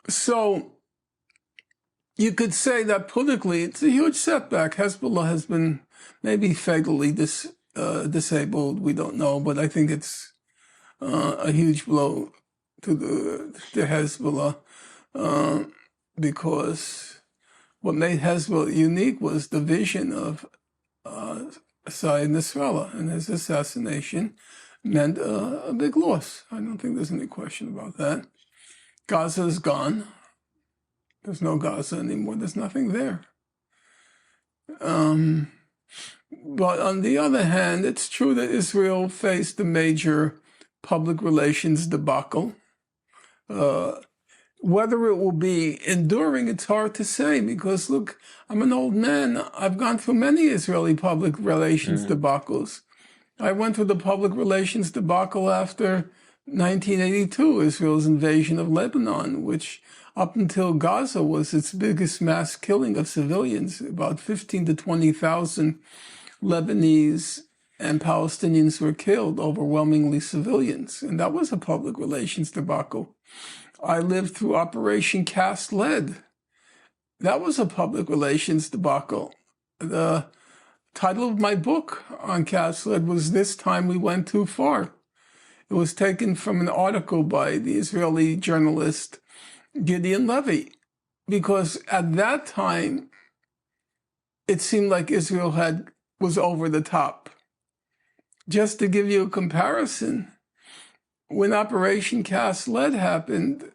So you could say that politically it's a huge setback. Hezbollah has been maybe fatally disabled. We don't know, but I think it's a huge blow to Hezbollah because what made Hezbollah unique was the vision of Said Nasrallah, and his assassination meant a big loss. I don't think there's any question about that. Gaza is gone. There's no Gaza anymore. There's nothing there. But on the other hand, it's true that Israel faced a major public relations debacle. Whether it will be enduring, it's hard to say because, look, I'm an old man. I've gone through many Israeli public relations debacles. I went through the public relations debacle after 1982, Israel's invasion of Lebanon, which up until Gaza was its biggest mass killing of civilians. About 15 to 20,000 Lebanese and Palestinians were killed, overwhelmingly civilians. And that was a public relations debacle. I lived through Operation Cast Lead. That was a public relations debacle. The title of my book on Cast Lead was This Time We Went Too Far. It was taken from an article by the Israeli journalist Gideon Levy, because at that time, it seemed like Israel was over the top. Just to give you a comparison, when Operation Cast Lead happened,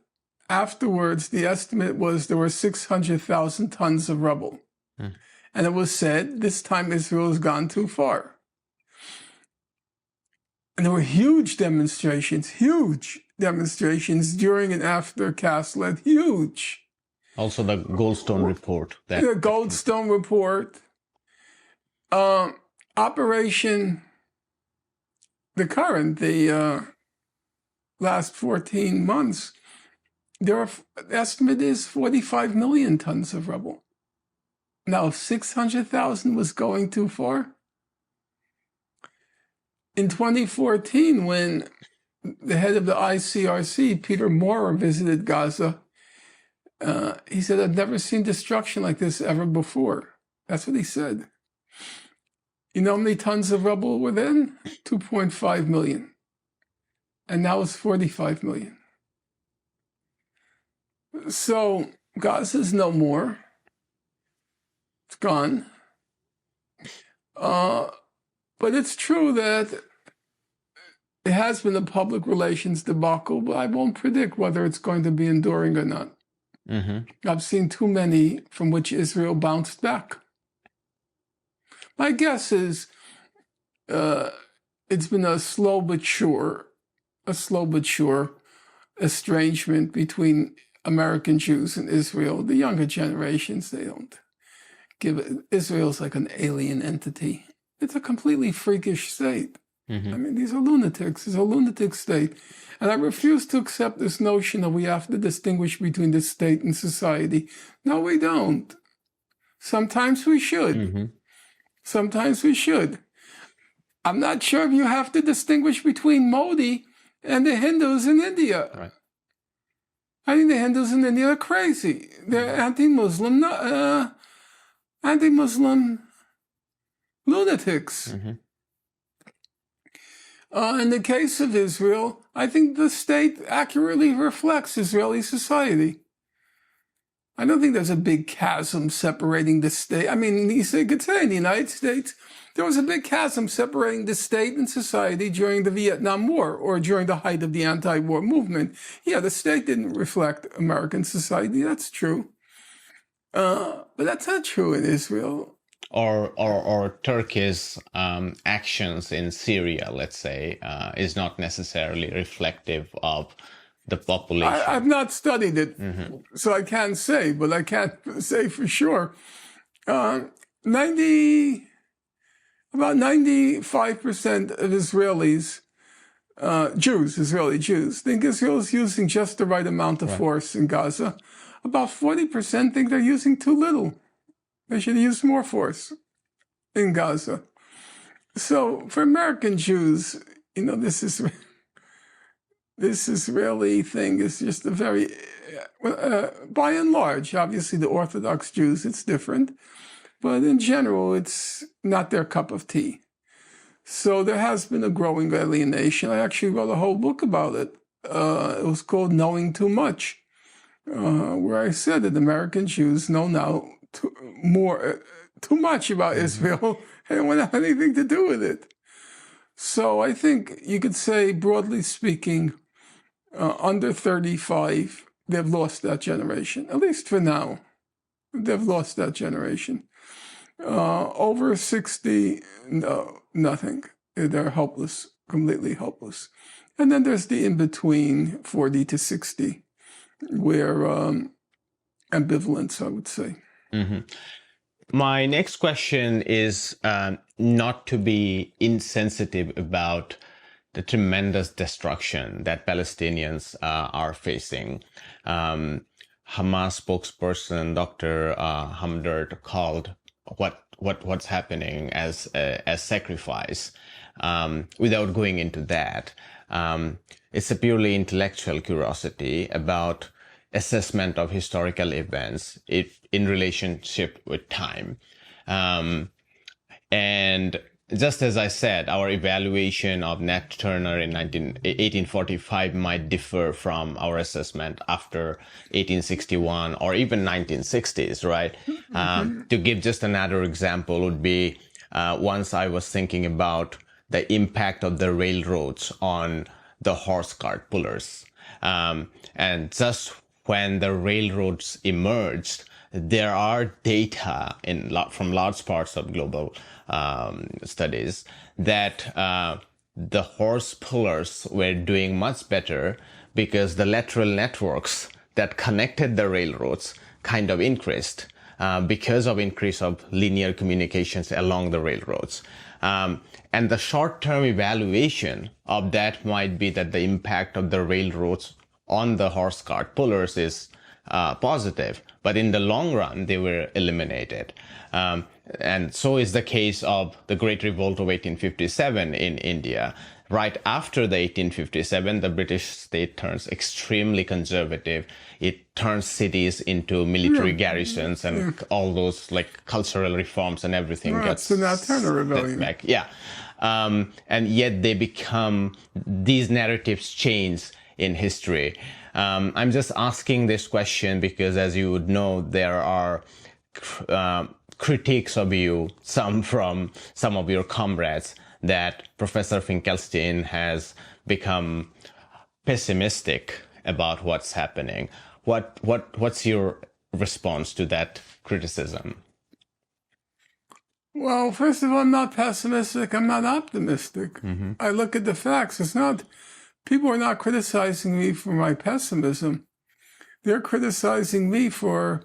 afterwards, the estimate was there were 600,000 tons of rubble. And it was said, this time Israel has gone too far. And there were huge demonstrations during and after Cast Lead, huge. Also the Goldstone report. The Goldstone report. Operation, the last 14 months, the estimate is 45 million tons of rubble. Now, if 600,000 was going too far, in 2014, when the head of the ICRC, Peter Maurer, visited Gaza, he said, I've never seen destruction like this ever before. That's what he said. You know how many tons of rubble were then? 2.5 million. And now it's 45 million. So Gaza's no more. It's gone. But it's true that it has been a public relations debacle, but I won't predict whether it's going to be enduring or not. I've seen too many from which Israel bounced back. My guess is it's been a slow but sure estrangement between American Jews and Israel. The younger generations, they don't give it. Israel's like an alien entity. It's a completely freakish state. I mean, these are lunatics. It's a lunatic state. And I refuse to accept this notion that we have to distinguish between the state and society. No, we don't. Sometimes we should. Sometimes we should. I'm not sure if you have to distinguish between Modi and the Hindus in India. Right. I think the Hindus in India are crazy. They're anti-Muslim, anti-Muslim lunatics. In the case of Israel, I think the state accurately reflects Israeli society. I don't think there's a big chasm separating the state. I mean, you could say in the United States, there was a big chasm separating the state and society during the Vietnam War or during the height of the anti-war movement. Yeah, the state didn't reflect American society. That's true. But that's not true in Israel. Or Turkey's actions in Syria, let's say, is not necessarily reflective of the population. I've not studied it, so I can't say, but I can't say for sure. About 95% of Israelis, Israeli Jews, think Israel is using just the right amount of force in Gaza. About 40% think they're using too little. They should use more force in Gaza. So for American Jews, this Israeli thing is just a very, by and large, obviously the Orthodox Jews, it's different. But in general, it's not their cup of tea. So there has been a growing alienation. I actually wrote a whole book about it. It was called Knowing Too Much, where I said that American Jews know now too much about Israel. They don't want to have anything to do with it. So I think you could say, broadly speaking, under 35, they've lost that generation, at least for now. They've lost that generation. Over 60, no, nothing. They're helpless, completely helpless. And then there's the in-between, 40 to 60, where ambivalence, I would say. My next question is not to be insensitive about the tremendous destruction that Palestinians are facing. Hamas spokesperson Dr. Hamdard called what's happening as sacrifice. Without going into that, it's a purely intellectual curiosity about assessment of historical events in relationship with time. And just as I said, our evaluation of Nat Turner in 1845 might differ from our assessment after 1861 or even 1960s, right? To give just another example would be, once I was thinking about the impact of the railroads on the horse cart pullers. And just when the railroads emerged, there are data from large parts of global studies that the horse pullers were doing much better because the lateral networks that connected the railroads kind of increased because of increase of linear communications along the railroads. And the short-term evaluation of that might be that the impact of the railroads on the horse cart pullers is positive, but in the long run, they were eliminated. And so is the case of the Great Revolt of 1857 in India. Right after the 1857, the British state turns extremely conservative. It turns cities into military garrisons and all those like cultural reforms and everything. That's the Nat Turner Rebellion. Back. Yeah. And yet they become, these narratives change in history. I'm just asking this question because, as you would know, there are critiques of you, some from some of your comrades, that Professor Finkelstein has become pessimistic about what's happening. What's your response to that criticism? Well, first of all, I'm not pessimistic. I'm not optimistic. I look at the facts. People are not criticizing me for my pessimism. They're criticizing me for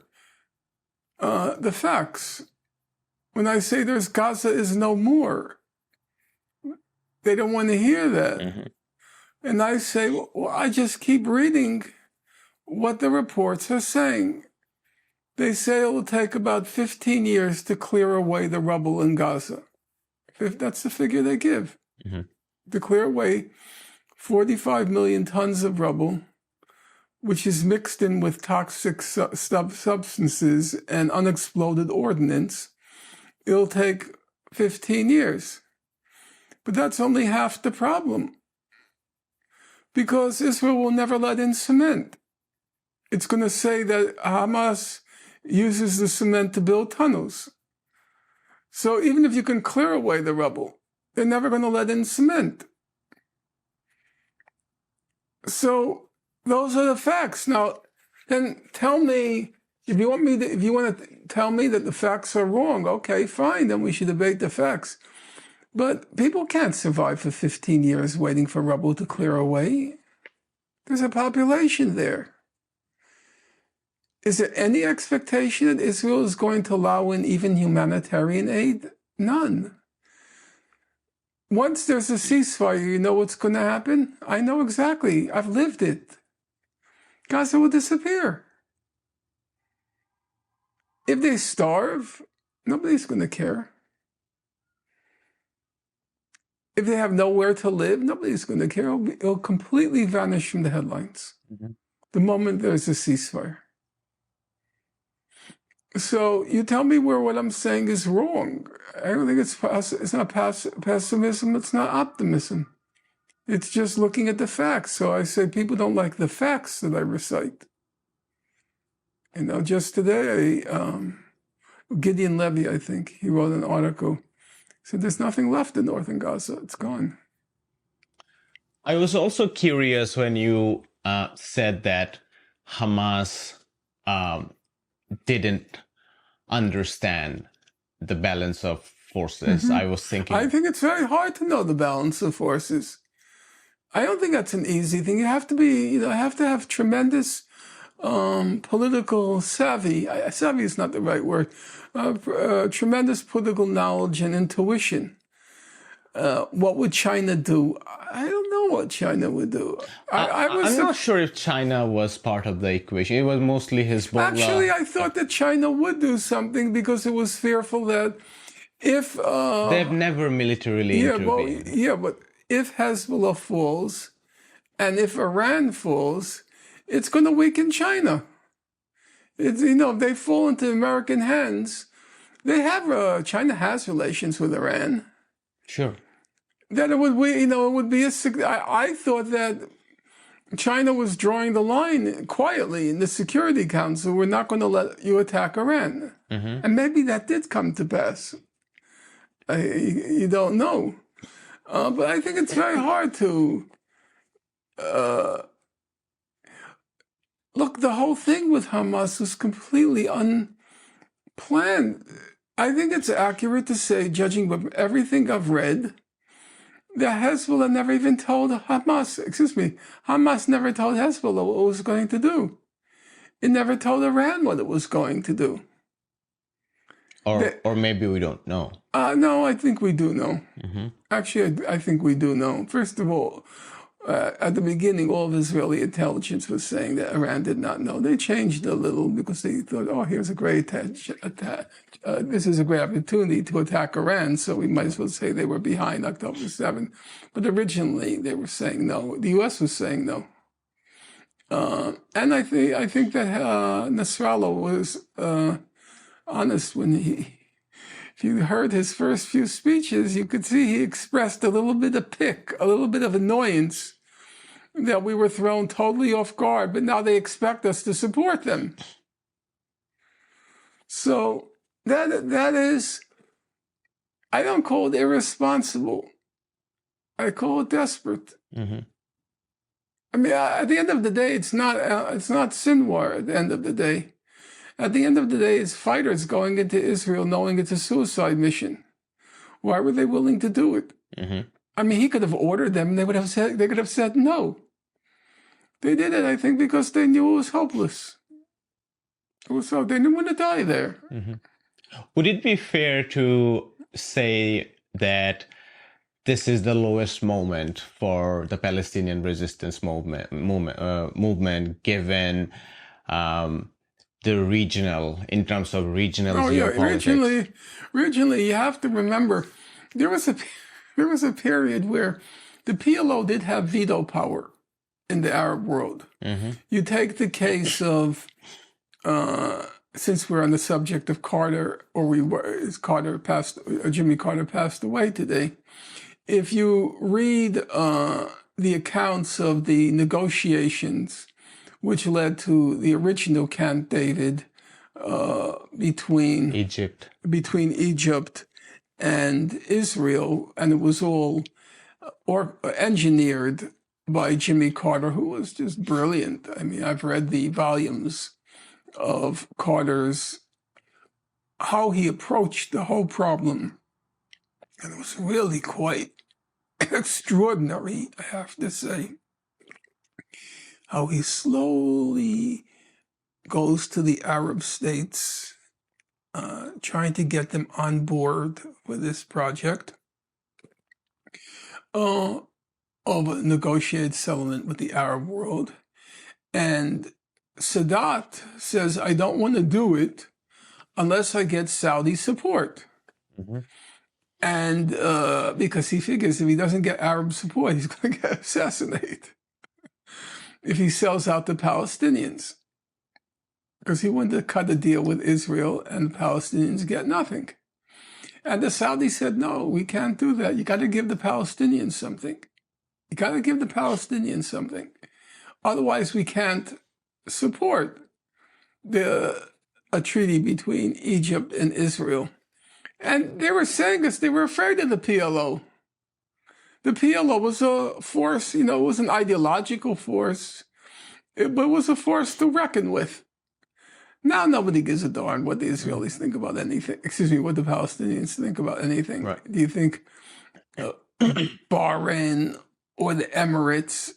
the facts. When I say Gaza is no more, they don't want to hear that. And I say, well, I just keep reading what the reports are saying. They say it will take about 15 years to clear away the rubble in Gaza. That's the figure they give. To clear away 45 million tons of rubble which is mixed in with toxic substances and unexploded ordnance, it'll take 15 years. But that's only half the problem, because Israel will never let in cement. It's going to say that Hamas uses the cement to build tunnels. So even if you can clear away the rubble, they're never going to let in cement. So those are the facts. Now, then tell me, if you want to tell me that the facts are wrong, okay, fine, then we should debate the facts. But people can't survive for 15 years waiting for rubble to clear away. There's a population there. Is there any expectation that Israel is going to allow in even humanitarian aid? None. Once there's a ceasefire, you know what's going to happen? I know exactly. I've lived it. Gaza will disappear. If they starve, nobody's going to care. If they have nowhere to live, nobody's going to care. It'll completely vanish from the headlines the moment there's a ceasefire. So you tell me where what I'm saying is wrong. I don't think it's not pessimism, it's not optimism. It's just looking at the facts. So I say people don't like the facts that I recite. You know, just today, Gideon Levy, I think, he wrote an article. He said there's nothing left in northern Gaza. It's gone. I was also curious when you said that Hamas didn't understand the balance of forces. I was thinking... I think it's very hard to know the balance of forces. I don't think that's an easy thing. You have to be, you have to have tremendous political savvy. Savvy is not the right word. Tremendous political knowledge and intuition. What would China do? I don't know what China would do. I'm not sure if China was part of the equation. It was mostly Hezbollah. Actually, I thought that China would do something because it was fearful that if... They've never militarily intervened. But if Hezbollah falls and if Iran falls, it's going to weaken China. It's, if they fall into American hands, they have... China has relations with Iran. Sure. That it would be, it would be I thought that China was drawing the line quietly in the Security Council. We're not going to let you attack Iran. And maybe that did come to pass. You don't know. But I think it's very hard to... Look, the whole thing with Hamas was completely unplanned. I think it's accurate to say, judging by everything I've read, that Hezbollah never even told Hamas never told Hezbollah what it was going to do. It never told Iran what it was going to do. Or maybe we don't know. No, I think we do know. Actually, I think we do know. First of all, at the beginning, all of Israeli intelligence was saying that Iran did not know. They changed a little because they thought, oh, here's a great this is a great opportunity to attack Iran, so we might as well say they were behind October 7. But originally, they were saying no. The U.S. was saying no. And I think that Nasrallah was honest when if you heard his first few speeches, you could see he expressed a little bit of pique, a little bit of annoyance that we were thrown totally off guard, but now they expect us to support them. So that is, I don't call it irresponsible. I call it desperate. I mean, at the end of the day, it's not Sinwar at the end of the day. At the end of the day, it's fighters going into Israel knowing it's a suicide mission. Why were they willing to do it? I mean, he could have ordered them and they could have said no. They did it, I think, because they knew it was hopeless. So they didn't want to die there. Would it be fair to say that this is the lowest moment for the Palestinian resistance movement given the regional, in terms of regional geopolitics? Regionally, you have to remember, there was a period where the PLO did have veto power in the Arab world. You take the case of, since we're on the subject of Carter, or Jimmy Carter passed away today. If you read the accounts of the negotiations which led to the original Camp David between Egypt and Israel, and it was all engineered by Jimmy Carter, who was just brilliant. I mean, I've read the volumes of Carter's, how he approached the whole problem, and it was really quite extraordinary, I have to say, how he slowly goes to the Arab states, trying to get them on board with this project of a negotiated settlement with the Arab world. And Sadat says, I don't want to do it unless I get Saudi support. And because he figures if he doesn't get Arab support, he's going to get assassinated if he sells out the Palestinians. Because he wanted to cut a deal with Israel and the Palestinians get nothing. And the Saudis said, no, we can't do that. You got to give the Palestinians something. You got to give the Palestinians something. Otherwise, we can't support a treaty between Egypt and Israel. And they were saying this, they were afraid of the PLO. The PLO was a force, it was an ideological force, but it was a force to reckon with. Now nobody gives a darn what the Israelis think about anything. What the Palestinians think about anything. Right. Do you think Bahrain or the Emirates,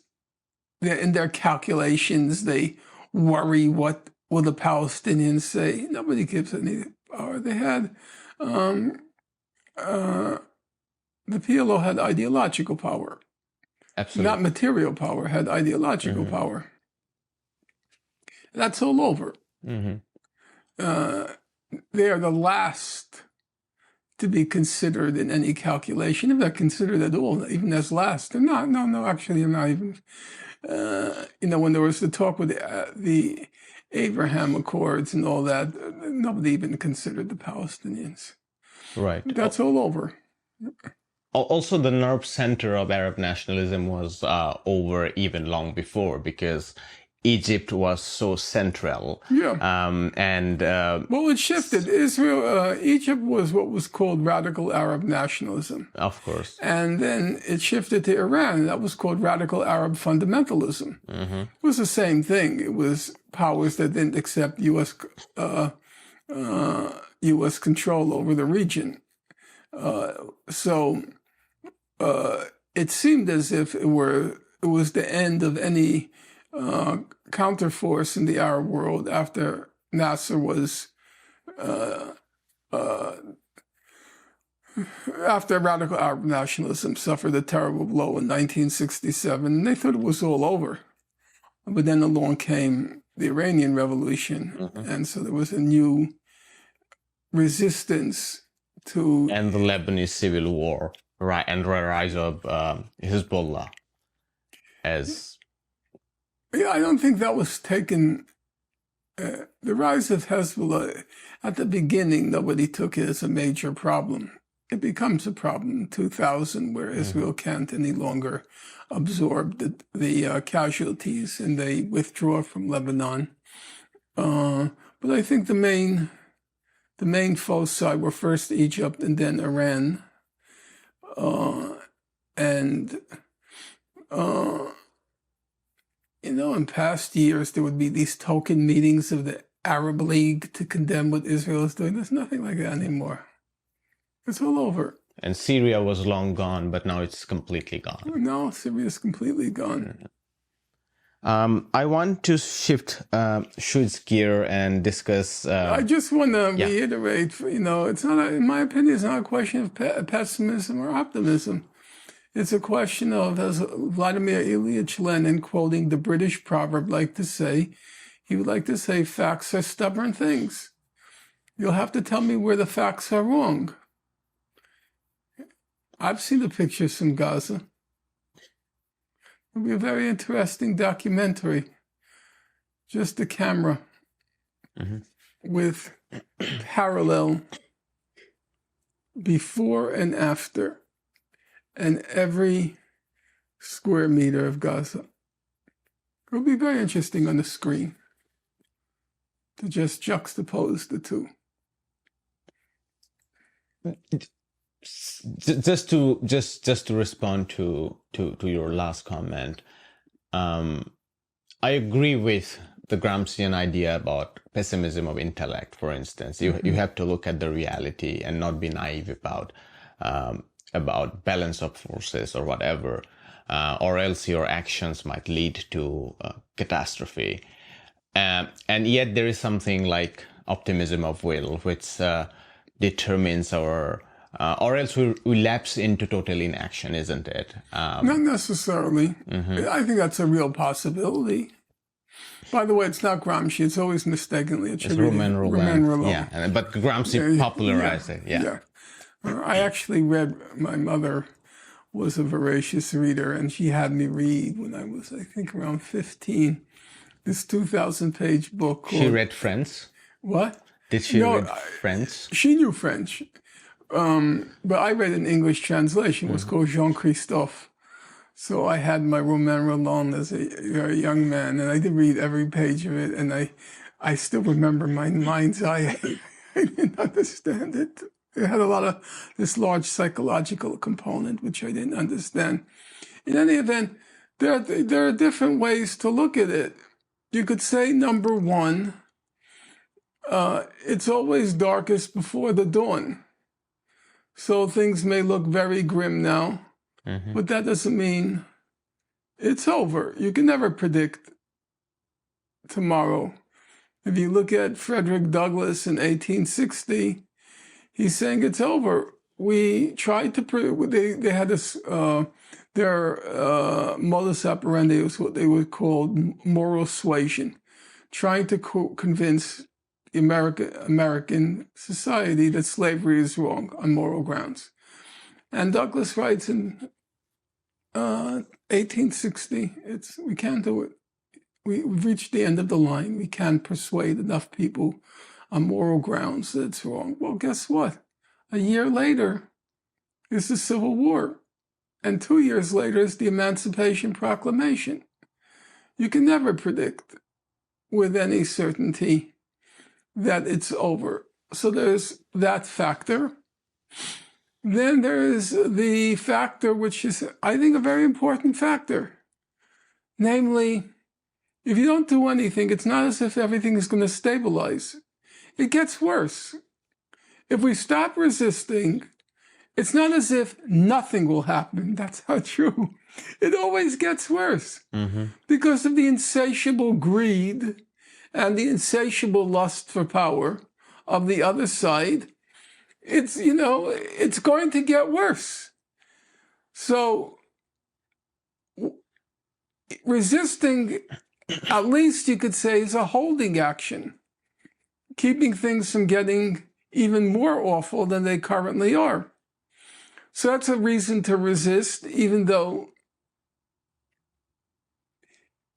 in their calculations, they worry what will the Palestinians say? Nobody gives any power. They had, the PLO had ideological power. Absolutely. Not material power, had ideological power. That's all over. They are the last to be considered in any calculation, if they're considered at all, even as last. They're not. No, actually, they're not even. When there was the talk with the Abraham Accords and all that, nobody even considered the Palestinians. Right. That's all over. Also, the nerve center of Arab nationalism was over even long before, because Egypt was so central. Yeah. Well, it shifted. Egypt was what was called radical Arab nationalism. Of course. And then it shifted to Iran. That was called radical Arab fundamentalism. It was the same thing. It was powers that didn't accept U.S. control over the region. So it seemed as if it was the end of any counterforce in the Arab world after Nasser was, after radical Arab nationalism suffered a terrible blow in 1967, and they thought it was all over. But then along came the Iranian Revolution, and so there was a new resistance to... And the Lebanese Civil War, right, and the rise of Hezbollah as... Yeah, I don't think that was taken... the rise of Hezbollah, at the beginning, nobody took it as a major problem. It becomes a problem in 2000, where Israel can't any longer absorb the casualties, and they withdraw from Lebanon. But I think the main foci were first Egypt and then Iran. In past years, there would be these token meetings of the Arab League to condemn what Israel is doing. There's nothing like that anymore. It's all over. And Syria was long gone, but now it's completely gone. No, Syria's completely gone. I want to shift gear and discuss... I just want to reiterate, it's not, in my opinion, it's not a question of pessimism or optimism. It's a question of, as Vladimir Ilyich Lenin, quoting the British proverb, he would like to say, facts are stubborn things. You'll have to tell me where the facts are wrong. I've seen the pictures from Gaza. It'll be a very interesting documentary. Just a camera with parallel before and after, and every square meter of Gaza. It'll be very interesting on the screen to just juxtapose the two. Just to respond to your last comment, I agree with the Gramscian idea about pessimism of intellect. For instance, you have to look at the reality and not be naive about balance of forces or whatever, or else your actions might lead to catastrophe. And yet there is something like optimism of will, which determines our, or else we lapse into total inaction, isn't it? Not necessarily. I think that's a real possibility. By the way, it's not Gramsci. It's always mistakenly attributed. It's Romain Rolland. Yeah, but Gramsci popularized it. Yeah. I actually read, my mother was a voracious reader, and she had me read when I was, I think, around 15, this 2,000-page book called... She read French? What? Did she read French? She knew French. But I read an English translation. It was called Jean-Christophe. So I had my Romain Rolland as a very young man, and I did read every page of it, and I still remember my mind's eye. I didn't understand it. It had a lot of this large psychological component, which I didn't understand. In any event, there are different ways to look at it. You could say, number one, it's always darkest before the dawn. So things may look very grim now, but that doesn't mean it's over. You can never predict tomorrow. If you look at Frederick Douglass in 1860, he's saying it's over. We tried to, they had this, their modus operandi was what they would call moral suasion, trying to convince the American society that slavery is wrong on moral grounds. And Douglass writes in 1860, we can't do it. We've reached the end of the line. We can't persuade enough people on moral grounds that it's wrong. Well, guess what? A year later is the Civil War. And 2 years later is the Emancipation Proclamation. You can never predict with any certainty that it's over. So there's that factor. Then there is the factor, which is, I think, a very important factor. Namely, if you don't do anything, it's not as if everything is going to stabilize. It gets worse. If we stop resisting, it's not as if nothing will happen. That's not true. It always gets worse because of the insatiable greed and the insatiable lust for power of the other side. It's, it's going to get worse. So resisting, at least you could say, is a holding action, keeping things from getting even more awful than they currently are. So that's a reason to resist, even though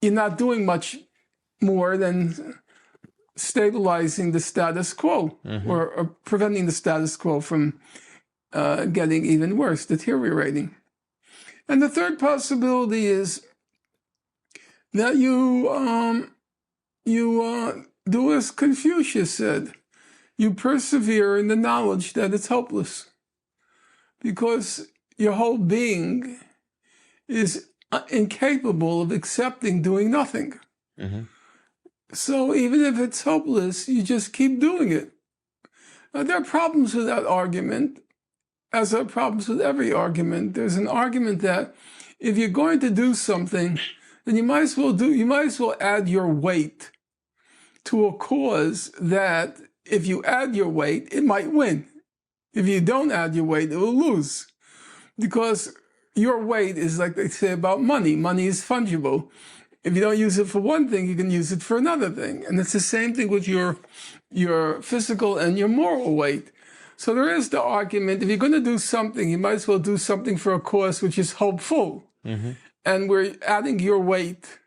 you're not doing much more than stabilizing the status quo or preventing the status quo from getting even worse, deteriorating. And the third possibility is that you do as Confucius said, you persevere in the knowledge that it's hopeless, because your whole being is incapable of accepting doing nothing. So even if it's hopeless, you just keep doing it. Now, there are problems with that argument, as there are problems with every argument. There's an argument that if you're going to do something, then you might as well add your weight to a cause that if you add your weight, it might win. If you don't add your weight, it will lose. Because your weight is like they say about money. Money is fungible. If you don't use it for one thing, you can use it for another thing. And it's the same thing with your physical and your moral weight. So there is the argument, if you're going to do something, you might as well do something for a cause which is hopeful. and where adding your weight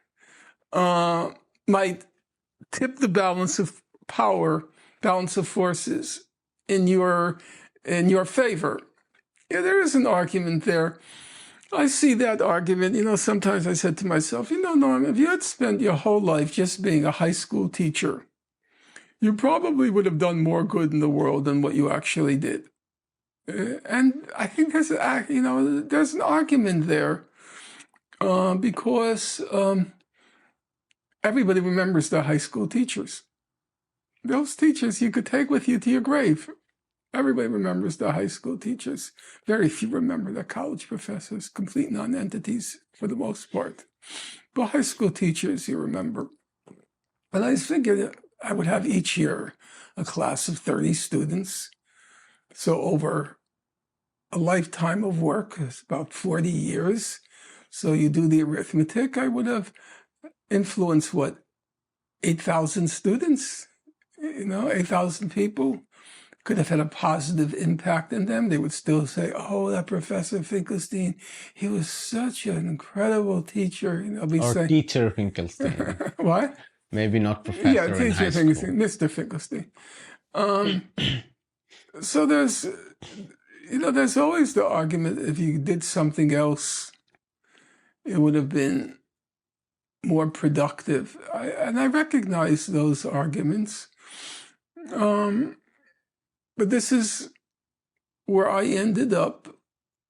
might tip the balance of power, balance of forces in your favor. Yeah, there is an argument there. I see that argument. Sometimes I said to myself, Norm, if you had spent your whole life just being a high school teacher, you probably would have done more good in the world than what you actually did. And I think there's an argument there because everybody remembers their high school teachers. Those teachers you could take with you to your grave. Everybody remembers their high school teachers. Very few remember their college professors, complete non-entities for the most part. But high school teachers you remember. And I figured I would have each year a class of 30 students. So over a lifetime of work, it's about 40 years. So you do the arithmetic, I would have influenced, 8,000 students? 8,000 people. Could have had a positive impact in them. They would still say, oh, that Professor Finkelstein, he was such an incredible teacher. Teacher Finkelstein. What? Maybe not professor Yeah, in teacher high Finkelstein, school. Mr. Finkelstein. So there's always the argument if you did something else, it would have been more productive. And I recognize those arguments. But this is where I ended up,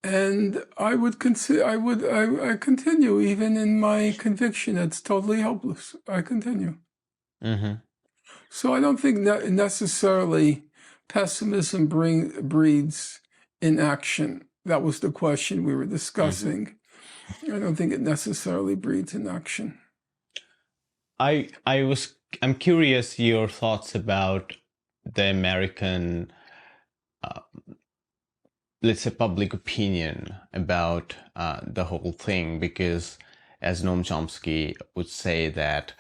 and I would consider I continue even in my conviction. It's totally hopeless. I continue. Mm-hmm. So I don't think necessarily pessimism breeds inaction. That was the question we were discussing. Mm-hmm. I don't think it necessarily breeds inaction. I'm curious your thoughts about the American, let's say, public opinion about the whole thing, because as Noam Chomsky would say that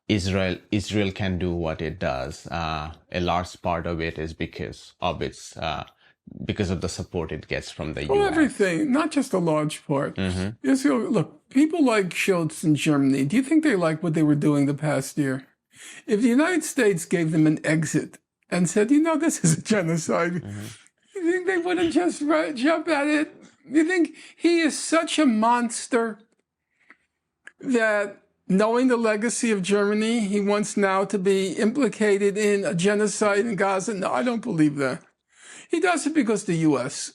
Israel can do what it does. A large part of it is because of the support it gets from the Well, US. everything, not just a large part. Mm-hmm. Israel, look, people like Schultz in Germany, do you think they like what they were doing the past year? If the United States gave them an exit and said, this is a genocide, mm-hmm. You think they wouldn't just jump at it? You think he is such a monster that, knowing the legacy of Germany, he wants now to be implicated in a genocide in Gaza? No, I don't believe that. He does it because the U.S.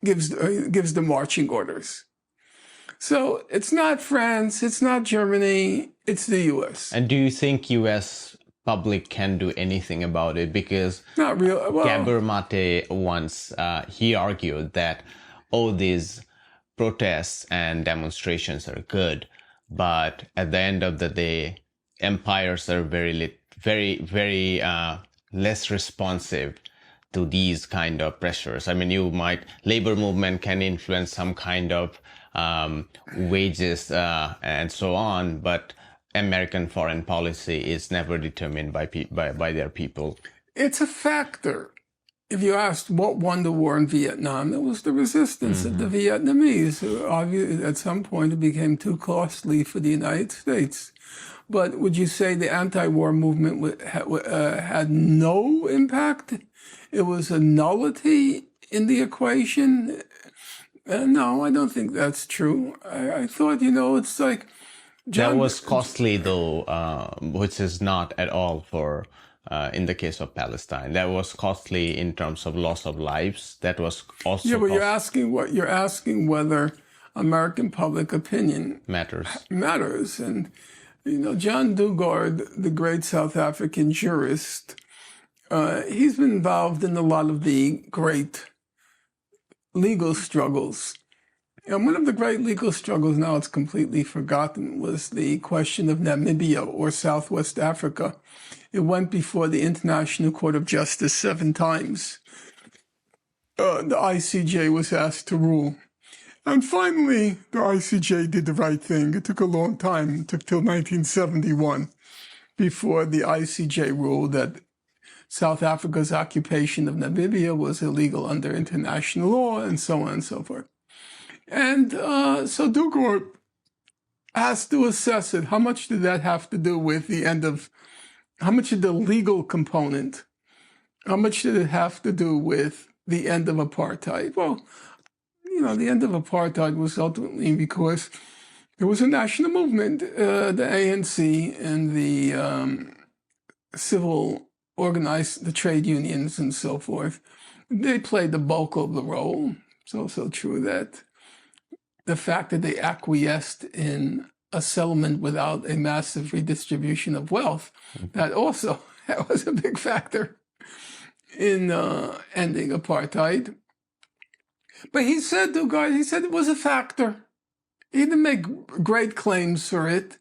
gives the marching orders. So it's not France, it's not Germany, it's the U.S. And do you think U.S. public can do anything about it? Because not real. Well, Gabor Mate once, he argued that, these protests and demonstrations are good, but at the end of the day, empires are very less responsive to these kind of pressures. I mean, labor movement can influence some kind of wages and so on, but American foreign policy is never determined by their people. It's a factor. If you asked what won the war in Vietnam, it was the resistance of the Vietnamese. Obviously, at some point, it became too costly for the United States. But would you say the anti-war movement had no impact? It was a nullity in the equation? No, I don't think that's true. I thought, it's like... That was costly, though, which is not at all for... in the case of Palestine, that was costly in terms of loss of lives. That was also but you're asking whether American public opinion matters. And John Dugard, the great South African jurist, he's been involved in a lot of the great legal struggles. And one of the great legal struggles, now it's completely forgotten, was the question of Namibia or Southwest Africa. It went before the International Court of Justice 7 times. The ICJ was asked to rule. And finally, the ICJ did the right thing. It took a long time. It took till 1971 before the ICJ ruled that South Africa's occupation of Namibia was illegal under international law, and so on and so forth. And so Dugard has to assess it. How much did that have to do with the end of, how much did the legal component, how much did it have to do with the end of apartheid? Well, you know, the end of apartheid was ultimately because there was a national movement, the ANC and the civil organized, the trade unions and so forth. They played the bulk of the role. It's also true that the fact that they acquiesced in a settlement without a massive redistribution of wealth, that was a big factor in ending apartheid. But he said, Dugard, he said it was a factor. He didn't make great claims for it.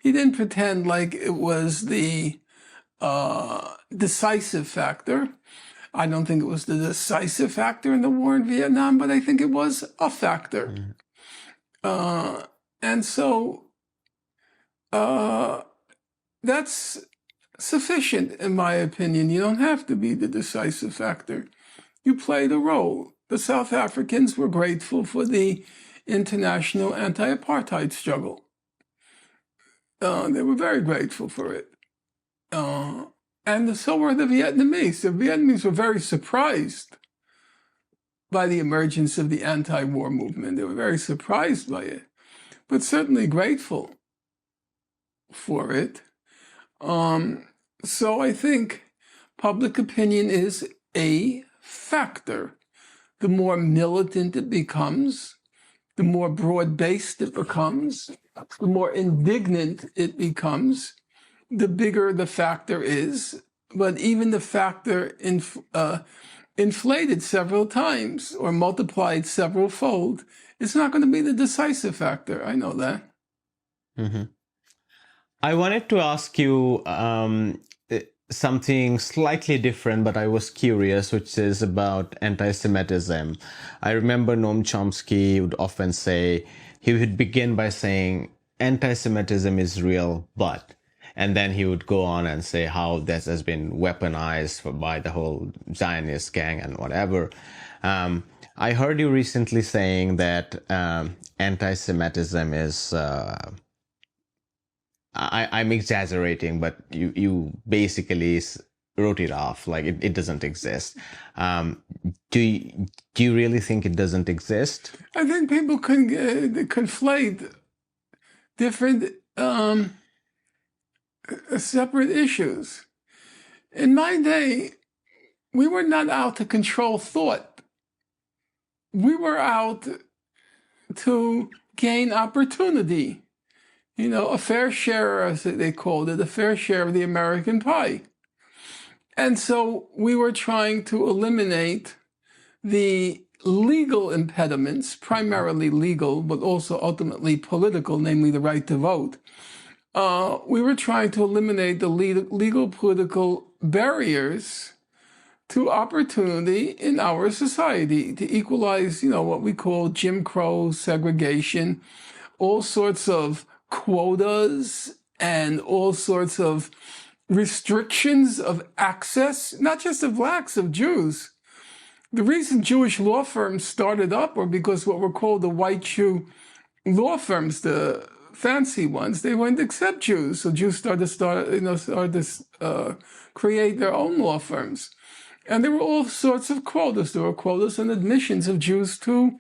He didn't pretend like it was the decisive factor. I don't think it was the decisive factor in the war in Vietnam, but I think it was a factor. And so that's sufficient, in my opinion. You don't have to be the decisive factor. You played a role. The South Africans were grateful for the international anti-apartheid struggle. They were very grateful for it. And so were the Vietnamese. The Vietnamese were very surprised by the emergence of the anti-war movement. They were very surprised by it, but certainly grateful for it. So I think public opinion is a factor. The more militant it becomes, the more broad-based it becomes, the more indignant it becomes, the bigger the factor is. But even the factor inflated several times or multiplied several fold, it's not going to be the decisive factor. I know that. Mm-hmm. I wanted to ask you something slightly different, but I was curious, which is about anti-Semitism. I remember Noam Chomsky would often say, he would begin by saying, anti-Semitism is real, but, and then he would go on and say how this has been weaponized by the whole Zionist gang and whatever. I heard you recently saying that anti-Semitism is, I'm exaggerating, but you basically wrote it off, like it doesn't exist. Do you really think it doesn't exist? I think people can conflate different separate issues. In my day, we were not out to control thought. We were out to gain opportunity. You know, a fair share, as they called it, a fair share of the American pie. And so we were trying to eliminate the legal impediments, primarily legal, but also ultimately political, namely the right to vote. We were trying to eliminate the legal political barriers to opportunity in our society, to equalize, you know, what we call Jim Crow segregation, all sorts of quotas and all sorts of restrictions of access, not just of blacks, of Jews. The reason Jewish law firms started up were because what were called the white Jew law firms, the fancy ones, they wouldn't accept Jews. So Jews started to create their own law firms. And there were all sorts of quotas. There were quotas and admissions of Jews to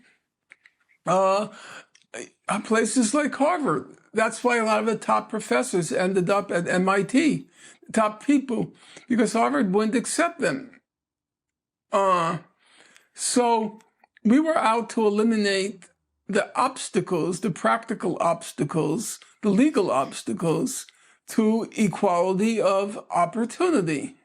places like Harvard. That's why a lot of the top professors ended up at MIT, top people, because Harvard wouldn't accept them. So we were out to eliminate the obstacles, the practical obstacles, the legal obstacles to equality of opportunity.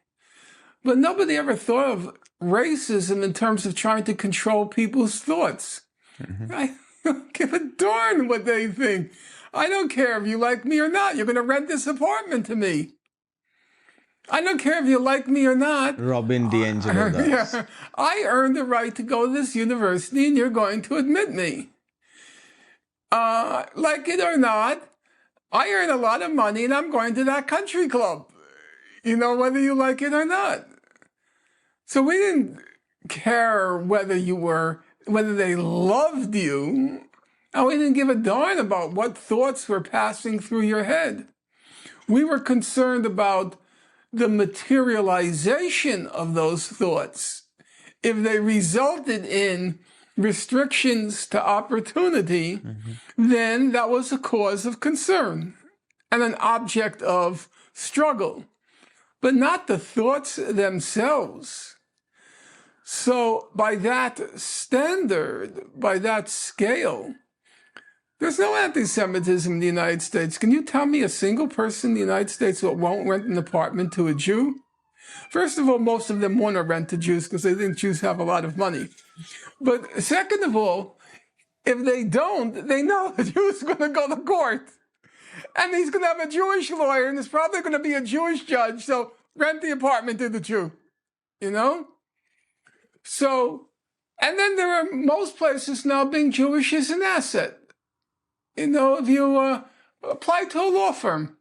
But nobody ever thought of racism in terms of trying to control people's thoughts. Mm-hmm. I don't give a darn what they think. I don't care if you like me or not. You're going to rent this apartment to me. I don't care if you like me or not. Robin DiAngelo does. Yeah, I earned the right to go to this university, and you're going to admit me. Like it or not, I earn a lot of money, and I'm going to that country club. You know, whether you like it or not. So we didn't care whether you were whether they loved you, and we didn't give a darn about what thoughts were passing through your head. We were concerned about the materialization of those thoughts. If they resulted in restrictions to opportunity, then that was a cause of concern and an object of struggle, but not the thoughts themselves. So by that standard, by that scale, there's no anti-Semitism in the United States. Can you tell me a single person in the United States that won't rent an apartment to a Jew? First of all, most of them want to rent to Jews because they think Jews have a lot of money. But second of all, if they don't, they know the Jew's going to go to court. And he's going to have a Jewish lawyer, and there's probably going to be a Jewish judge, so rent the apartment to the Jew, you know? So, and then there are most places now being Jewish is an asset. You know, if you apply to a law firm,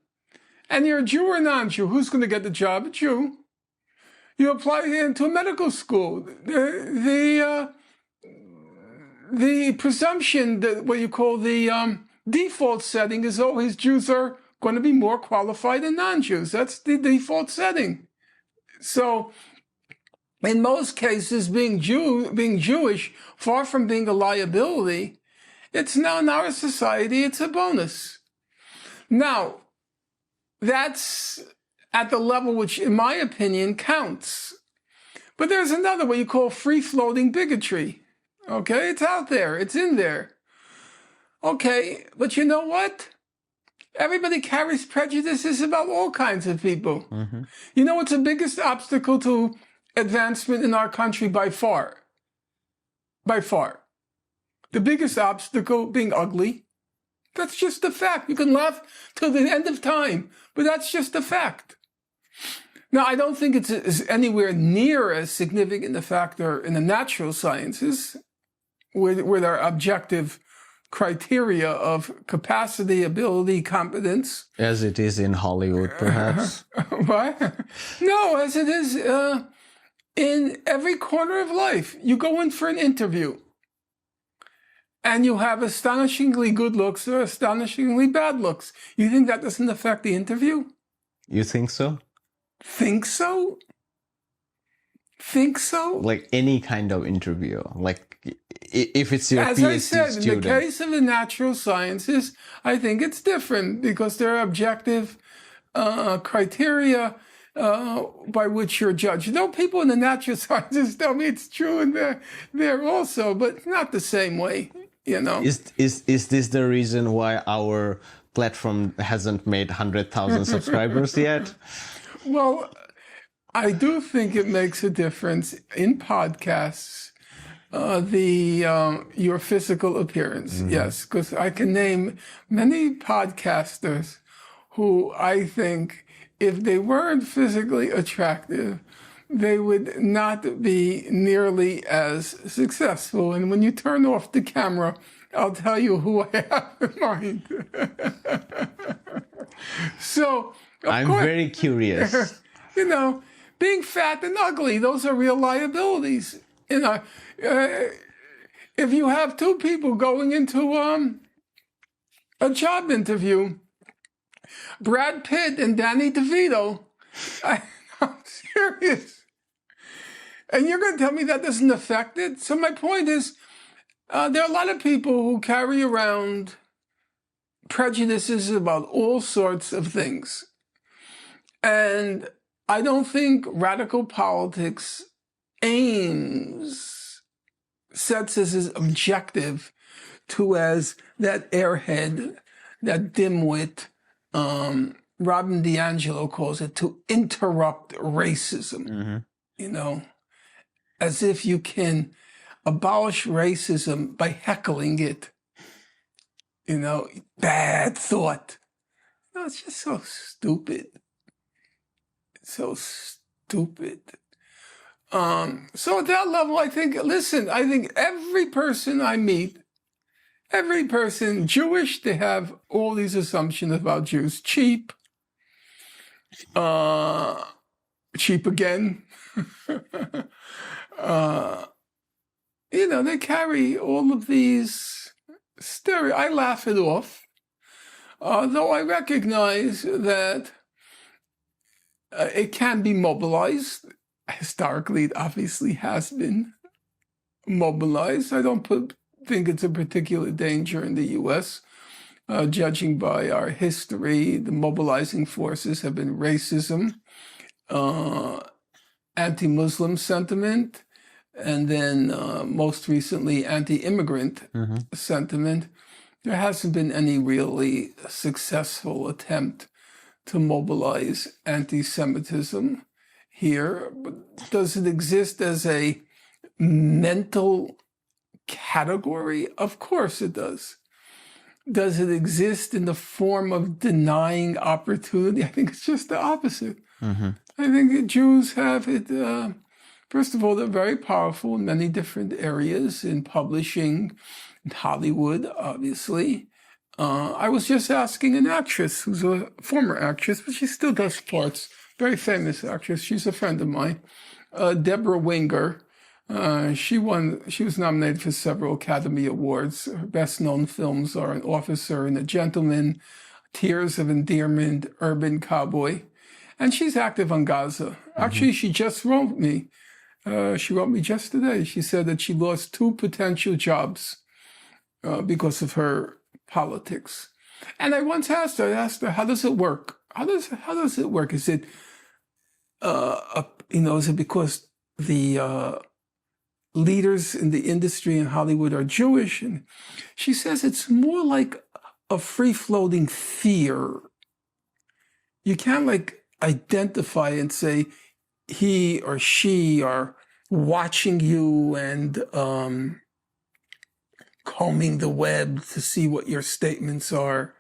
and you're a Jew or non-Jew, who's going to get the job? A Jew. You apply into a medical school. The presumption, that what you call the default setting, is always Jews are going to be more qualified than non-Jews. That's the default setting. So, in most cases, being Jewish, far from being a liability, it's now in our society, it's a bonus. Now, that's at the level which, in my opinion, counts. But there's another, what you call free-floating bigotry. Okay, it's out there, it's in there. Okay, but you know what? Everybody carries prejudices about all kinds of people. You know what's the biggest obstacle to advancement in our country by far? By far. The biggest obstacle being ugly. That's just a fact. You can laugh till the end of time, but that's just a fact. Now, I don't think it's anywhere near as significant a factor in the natural sciences, with our objective criteria of capacity, ability, competence. As it is in Hollywood, perhaps. What? No, as it is in every corner of life. You go in for an interview, and you have astonishingly good looks or astonishingly bad looks. You think that doesn't affect the interview? You think so? Think so? Think so? Like any kind of interview, like if it's your As PhD I said, student. in the case of the natural sciences, I think it's different because there are objective criteria by which you're judged. Though people in the natural sciences tell me it's true and they're also, but not the same way, you know. Is this the reason why our platform hasn't made 100,000 subscribers yet? Well, I do think it makes a difference in podcasts, your physical appearance. Yes, because I can name many podcasters who I think if they weren't physically attractive, they would not be nearly as successful. And when you turn off the camera, I'll tell you who I have in mind. So, I'm very curious. You know, being fat and ugly, those are real liabilities. You know, if you have two people going into a job interview, Brad Pitt and Danny DeVito, I'm serious. And you're going to tell me that doesn't affect it? So my point is, there are a lot of people who carry around prejudices about all sorts of things. And I don't think radical politics sets as its objective to, as that airhead, that dimwit, Robin DiAngelo calls it, to interrupt racism. You know, as if you can abolish racism by heckling it. You know, bad thought. No, it's just so stupid. It's so stupid. So at that level, I think every person I meet, every person Jewish, they have all these assumptions about Jews. Cheap. Cheap again. they carry all of these I laugh it off, though I recognize that it can be mobilized. Historically, it obviously has been mobilized. I don't think it's a particular danger in the U.S. Judging by our history, the mobilizing forces have been racism, anti-Muslim sentiment, and then most recently anti-immigrant sentiment. There hasn't been any really successful attempt to mobilize anti-Semitism here. But does it exist as a mental category? Of course it does. Does it exist in the form of denying opportunity? I think it's just the opposite. I think Jews have it. First of all, they're very powerful in many different areas, in publishing, in Hollywood, obviously. I was just asking an actress who's a former actress, but she still does parts, very famous actress. She's a friend of mine, Deborah Winger. She was nominated for several Academy Awards. Her best-known films are An Officer and a Gentleman, Tears of Endearment, Urban Cowboy. And she's active on Gaza. Actually, she just wrote me. She wrote me just today. She said that she lost 2 potential jobs because of her politics. And I once asked her, how does it work? How does it work? Is it, is it because the leaders in the industry in Hollywood are Jewish? And she says it's more like a free-floating fear. You can't identify and say he or she are watching you and combing the web to see what your statements are.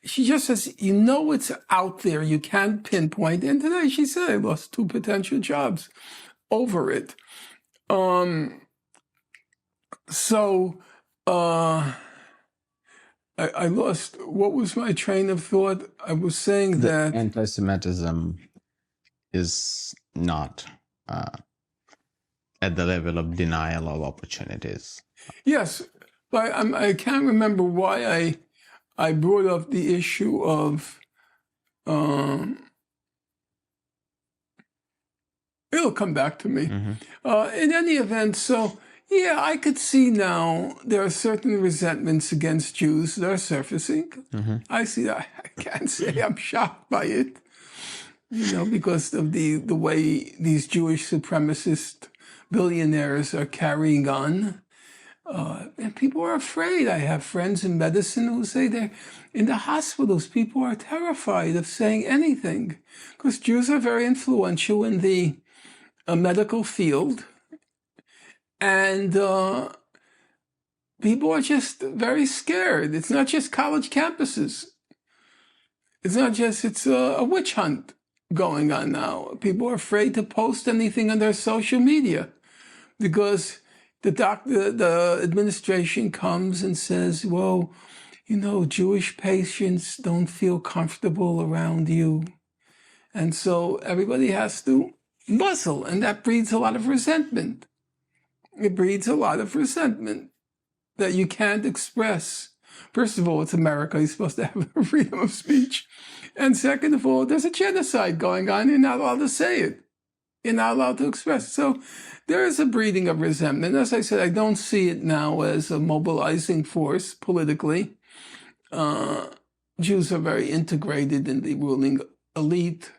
She just says, it's out there. You can't pinpoint. And today she said, I lost 2 potential jobs over it. I lost, what was my train of thought? I was saying that anti-Semitism is not at the level of denial of opportunities. Yes, but I can't remember why I brought up the issue of, it'll come back to me. In any event, so yeah, I could see now there are certain resentments against Jews that are surfacing. I see that. I can't say I'm shocked by it, because of the way these Jewish supremacist billionaires are carrying on. And people are afraid. I have friends in medicine who say they're in the hospitals. People are terrified of saying anything because Jews are very influential in the medical field. And people are just very scared. It's not just college campuses. It's a witch hunt going on now. People are afraid to post anything on their social media because the administration comes and says, well, Jewish patients don't feel comfortable around you. And so everybody has to muzzle, and that breeds a lot of resentment. It breeds a lot of resentment that you can't express. First of all, it's America. You're supposed to have freedom of speech. And second of all, there's a genocide going on. You're not allowed to say it. You're not allowed to express it. So there is a breeding of resentment. As I said, I don't see it now as a mobilizing force politically. Jews are very integrated in the ruling elite.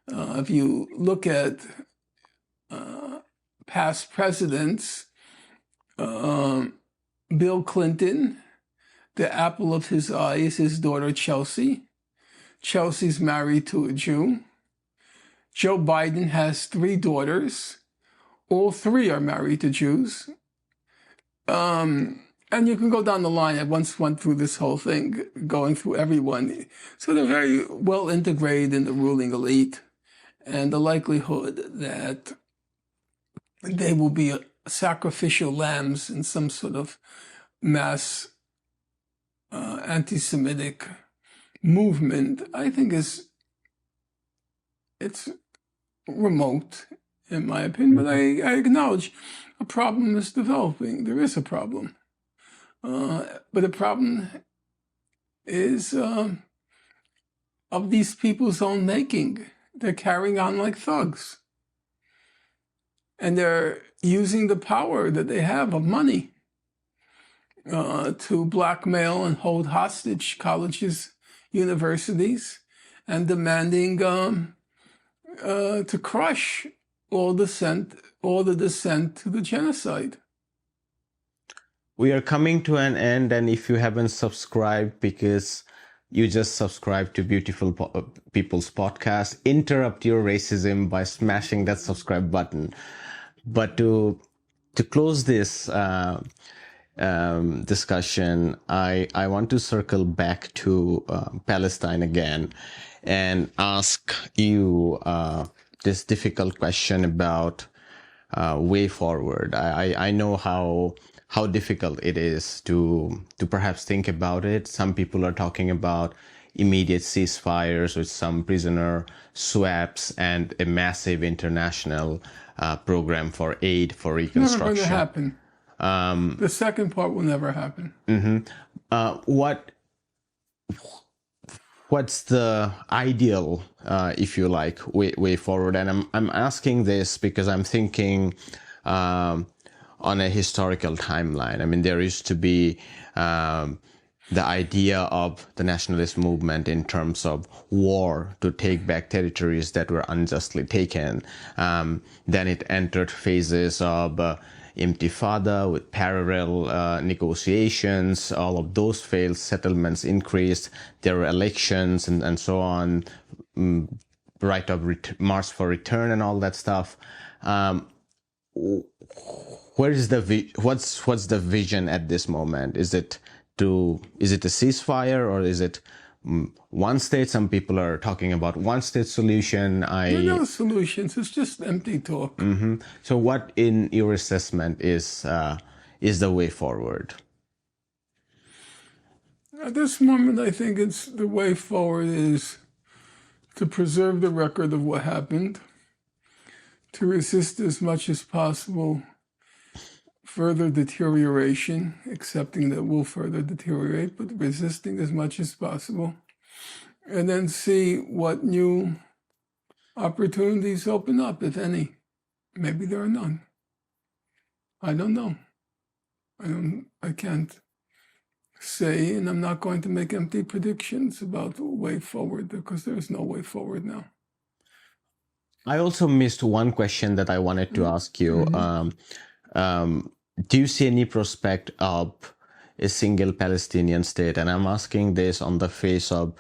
If you look at past presidents, Bill Clinton, the apple of his eye is his daughter Chelsea. Chelsea's married to a Jew. Joe Biden has 3 daughters. All 3 are married to Jews. And you can go down the line. I once went through this whole thing, going through everyone. So they're very well integrated in the ruling elite. And the likelihood that they will be sacrificial lambs in some sort of mass anti-Semitic movement, I think it's remote, in my opinion. But I acknowledge a problem is developing. There is a problem. But the problem is of these people's own making. They're carrying on like thugs. And they're using the power that they have of money to blackmail and hold hostage colleges, universities, and demanding to crush all the dissent to the genocide. We are coming to an end, and if you haven't subscribed because you just subscribed to Beautiful People's podcast, interrupt your racism by smashing that subscribe button. But to close this discussion, I want to circle back to Palestine again and ask you this difficult question about way forward. I know how difficult it is to perhaps think about it. Some people are talking about immediate ceasefires with some prisoner swaps and a massive international program for aid for reconstruction. Never going to happen. The second part will never happen. What's the ideal, if you like, way forward? And I'm asking this because I'm thinking on a historical timeline. I mean, there used to be the idea of the nationalist movement in terms of war to take back territories that were unjustly taken. Then it entered phases of intifada with parallel negotiations. All of those failed, settlements increased, there were elections and so on, right of march for return and all that stuff. Where is what's the vision at this moment? Is it a ceasefire, or is it one state? Some people are talking about one state solution. There are no solutions. It's just empty talk. So what, in your assessment, is the way forward? At this moment, I think the way forward is to preserve the record of what happened, to resist as much as possible further deterioration, accepting that we'll further deteriorate, but resisting as much as possible, and then see what new opportunities open up, if any. Maybe there are none. I don't know. I can't say, and I'm not going to make empty predictions about the way forward, because there's no way forward now. I also missed one question that I wanted to ask you. Do you see any prospect of a single Palestinian state? And I'm asking this on the face of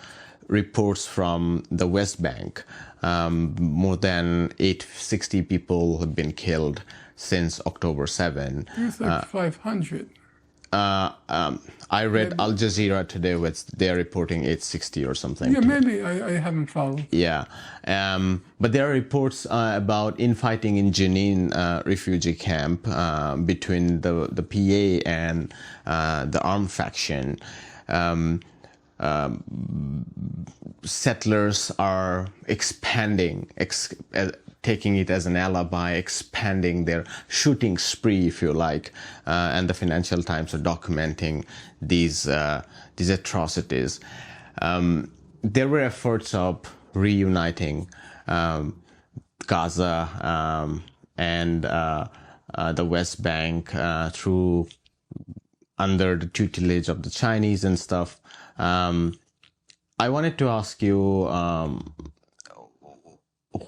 reports from the West Bank. More than 860 people have been killed since October 7. It's like 500. I read Al Jazeera today, which they're reporting 860 or something. Yeah, maybe. I haven't followed. Yeah. But there are reports about infighting in Jenin refugee camp between the PA and the armed faction. Settlers are expanding, taking it as an alibi, expanding their shooting spree, if you like, and the Financial Times are documenting these atrocities. There were efforts of reuniting Gaza and the West Bank under the tutelage of the Chinese and stuff. I wanted to ask you,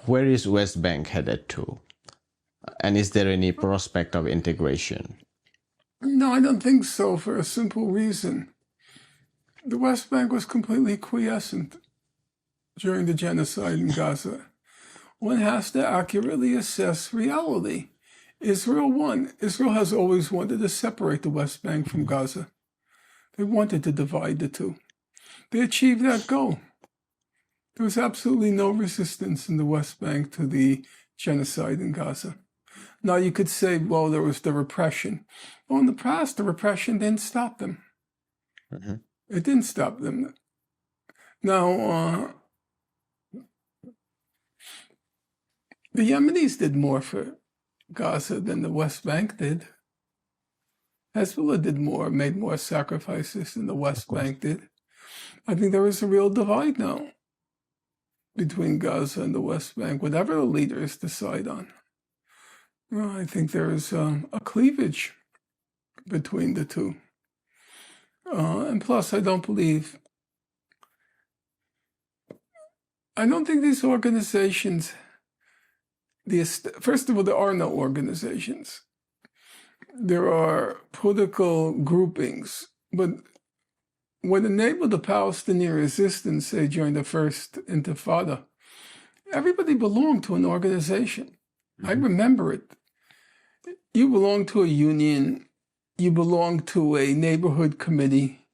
where is West Bank headed to? And is there any prospect of integration? No, I don't think so, for a simple reason. The West Bank was completely quiescent during the genocide in Gaza. One has to accurately assess reality. Israel won. Israel has always wanted to separate the West Bank from Gaza. They wanted to divide the two. They achieved that goal. There was absolutely no resistance in the West Bank to the genocide in Gaza. Now you could say, well, there was the repression. Well, in the past, the repression didn't stop them. It didn't stop them. Now, the Yemenis did more for Gaza than the West Bank did. Hezbollah did more, made more sacrifices than the West Bank did. I think there is a real divide now between Gaza and the West Bank, whatever the leaders decide on. I think there is a cleavage between the two. And plus, I don't think these organizations, first of all, there are no organizations. There are political groupings, but what enabled the Palestinian resistance, say, during the first Intifada, everybody belonged to an organization. I remember it. You belong to a union, you belong to a neighborhood committee,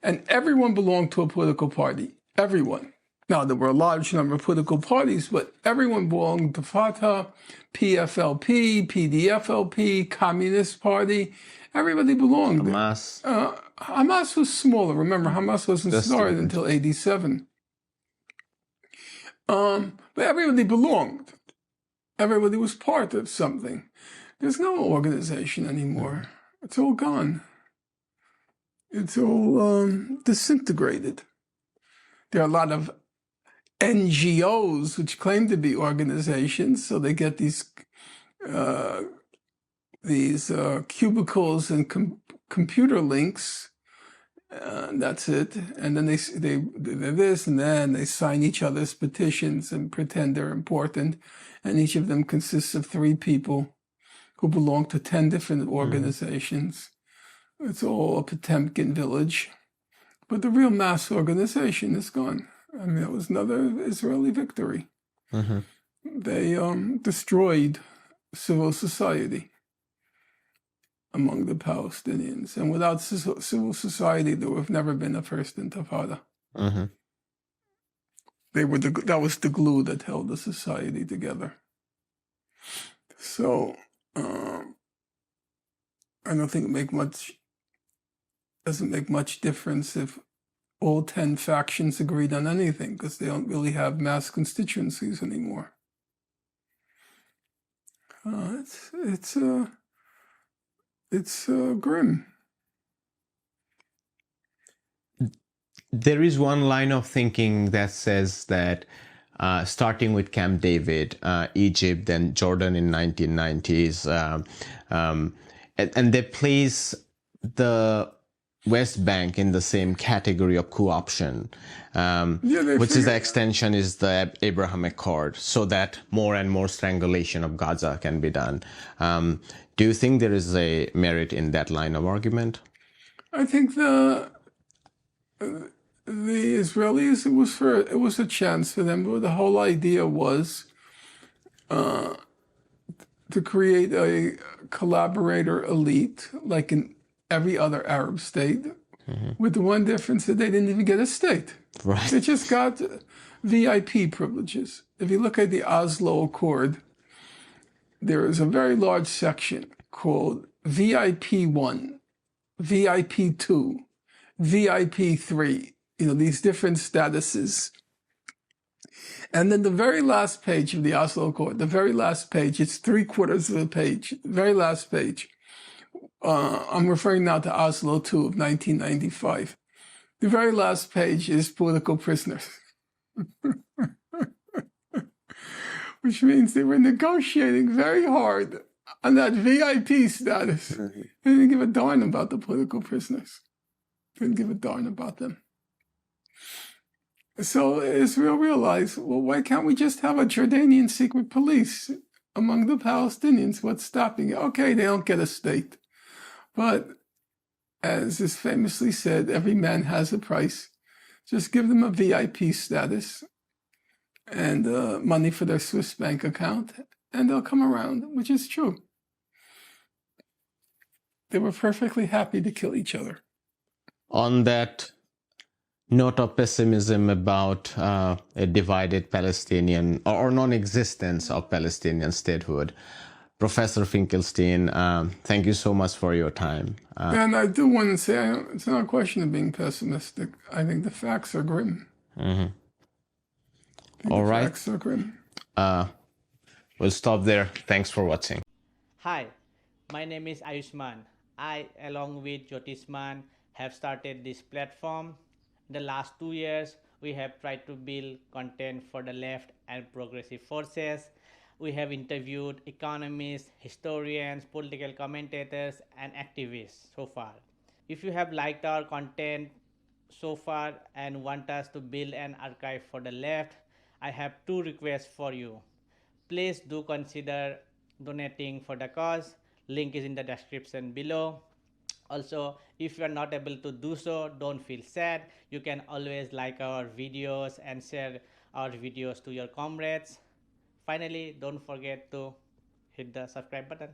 and everyone belonged to a political party. Everyone. Now, there were a large number of political parties, but everyone belonged to Fatah, PFLP, PDFLP, Communist Party. Everybody belonged. Hamas. Hamas was smaller. Remember, Hamas wasn't started until 87. But everybody belonged. Everybody was part of something. There's no organization anymore. It's all gone. It's all disintegrated. There are a lot of NGOs which claim to be organizations, so they get these cubicles and computer links. That's it. And then they're this and then they sign each other's petitions and pretend they're important. And each of them consists of 3 people who belong to 10 different organizations. It's all a Potemkin village. But the real mass organization is gone. I mean, that was another Israeli victory. They destroyed civil society among the Palestinians. And without civil society, there would have never been a first Intifada. That was the glue that held the society together. So I don't think doesn't make much difference if all 10 factions agreed on anything, because they don't really have mass constituencies anymore. It's grim. There is one line of thinking that says that starting with Camp David, Egypt, then Jordan in 1990s, and they place the West Bank in the same category of co-option, which is the extension is the Abraham Accord, so that more and more strangulation of Gaza can be done. Do you think there is a merit in that line of argument? I think the Israelis, it was a chance for them, but the whole idea was to create a collaborator elite, like in every other Arab state, with the one difference that they didn't even get a state. Right. They just got VIP privileges. If you look at the Oslo Accord, there is a very large section called VIP 1, VIP 2, VIP 3, these different statuses. And then the very last page of the Oslo Accord, the very last page, it's 3/4 of a page, very last page. I'm referring now to Oslo II of 1995. The very last page is political prisoners, which means they were negotiating very hard on that VIP status. They didn't give a darn about the political prisoners. They didn't give a darn about them. So Israel realized, well, why can't we just have a Jordanian secret police among the Palestinians? What's stopping it? Okay, they don't get a state. But as is famously said, every man has a price. Just give them a VIP status and money for their Swiss bank account, and they'll come around, which is true. They were perfectly happy to kill each other. On that note of pessimism about a divided Palestinian or non-existence of Palestinian statehood, Professor Finkelstein, thank you so much for your time. And I do want to say, it's not a question of being pessimistic. I think the facts are grim. All right. Facts are grim. We'll stop there. Thanks for watching. Hi, my name is Ayushman. I, along with Jyotisman, have started this platform. In the last 2 years, we have tried to build content for the left and progressive forces. We have interviewed economists, historians, political commentators, and activists so far. If you have liked our content so far and want us to build an archive for the left, I have two requests for you. Please do consider donating for the cause. Link is in the description below. Also, if you are not able to do so, don't feel sad. You can always like our videos and share our videos to your comrades. Finally, don't forget to hit the subscribe button.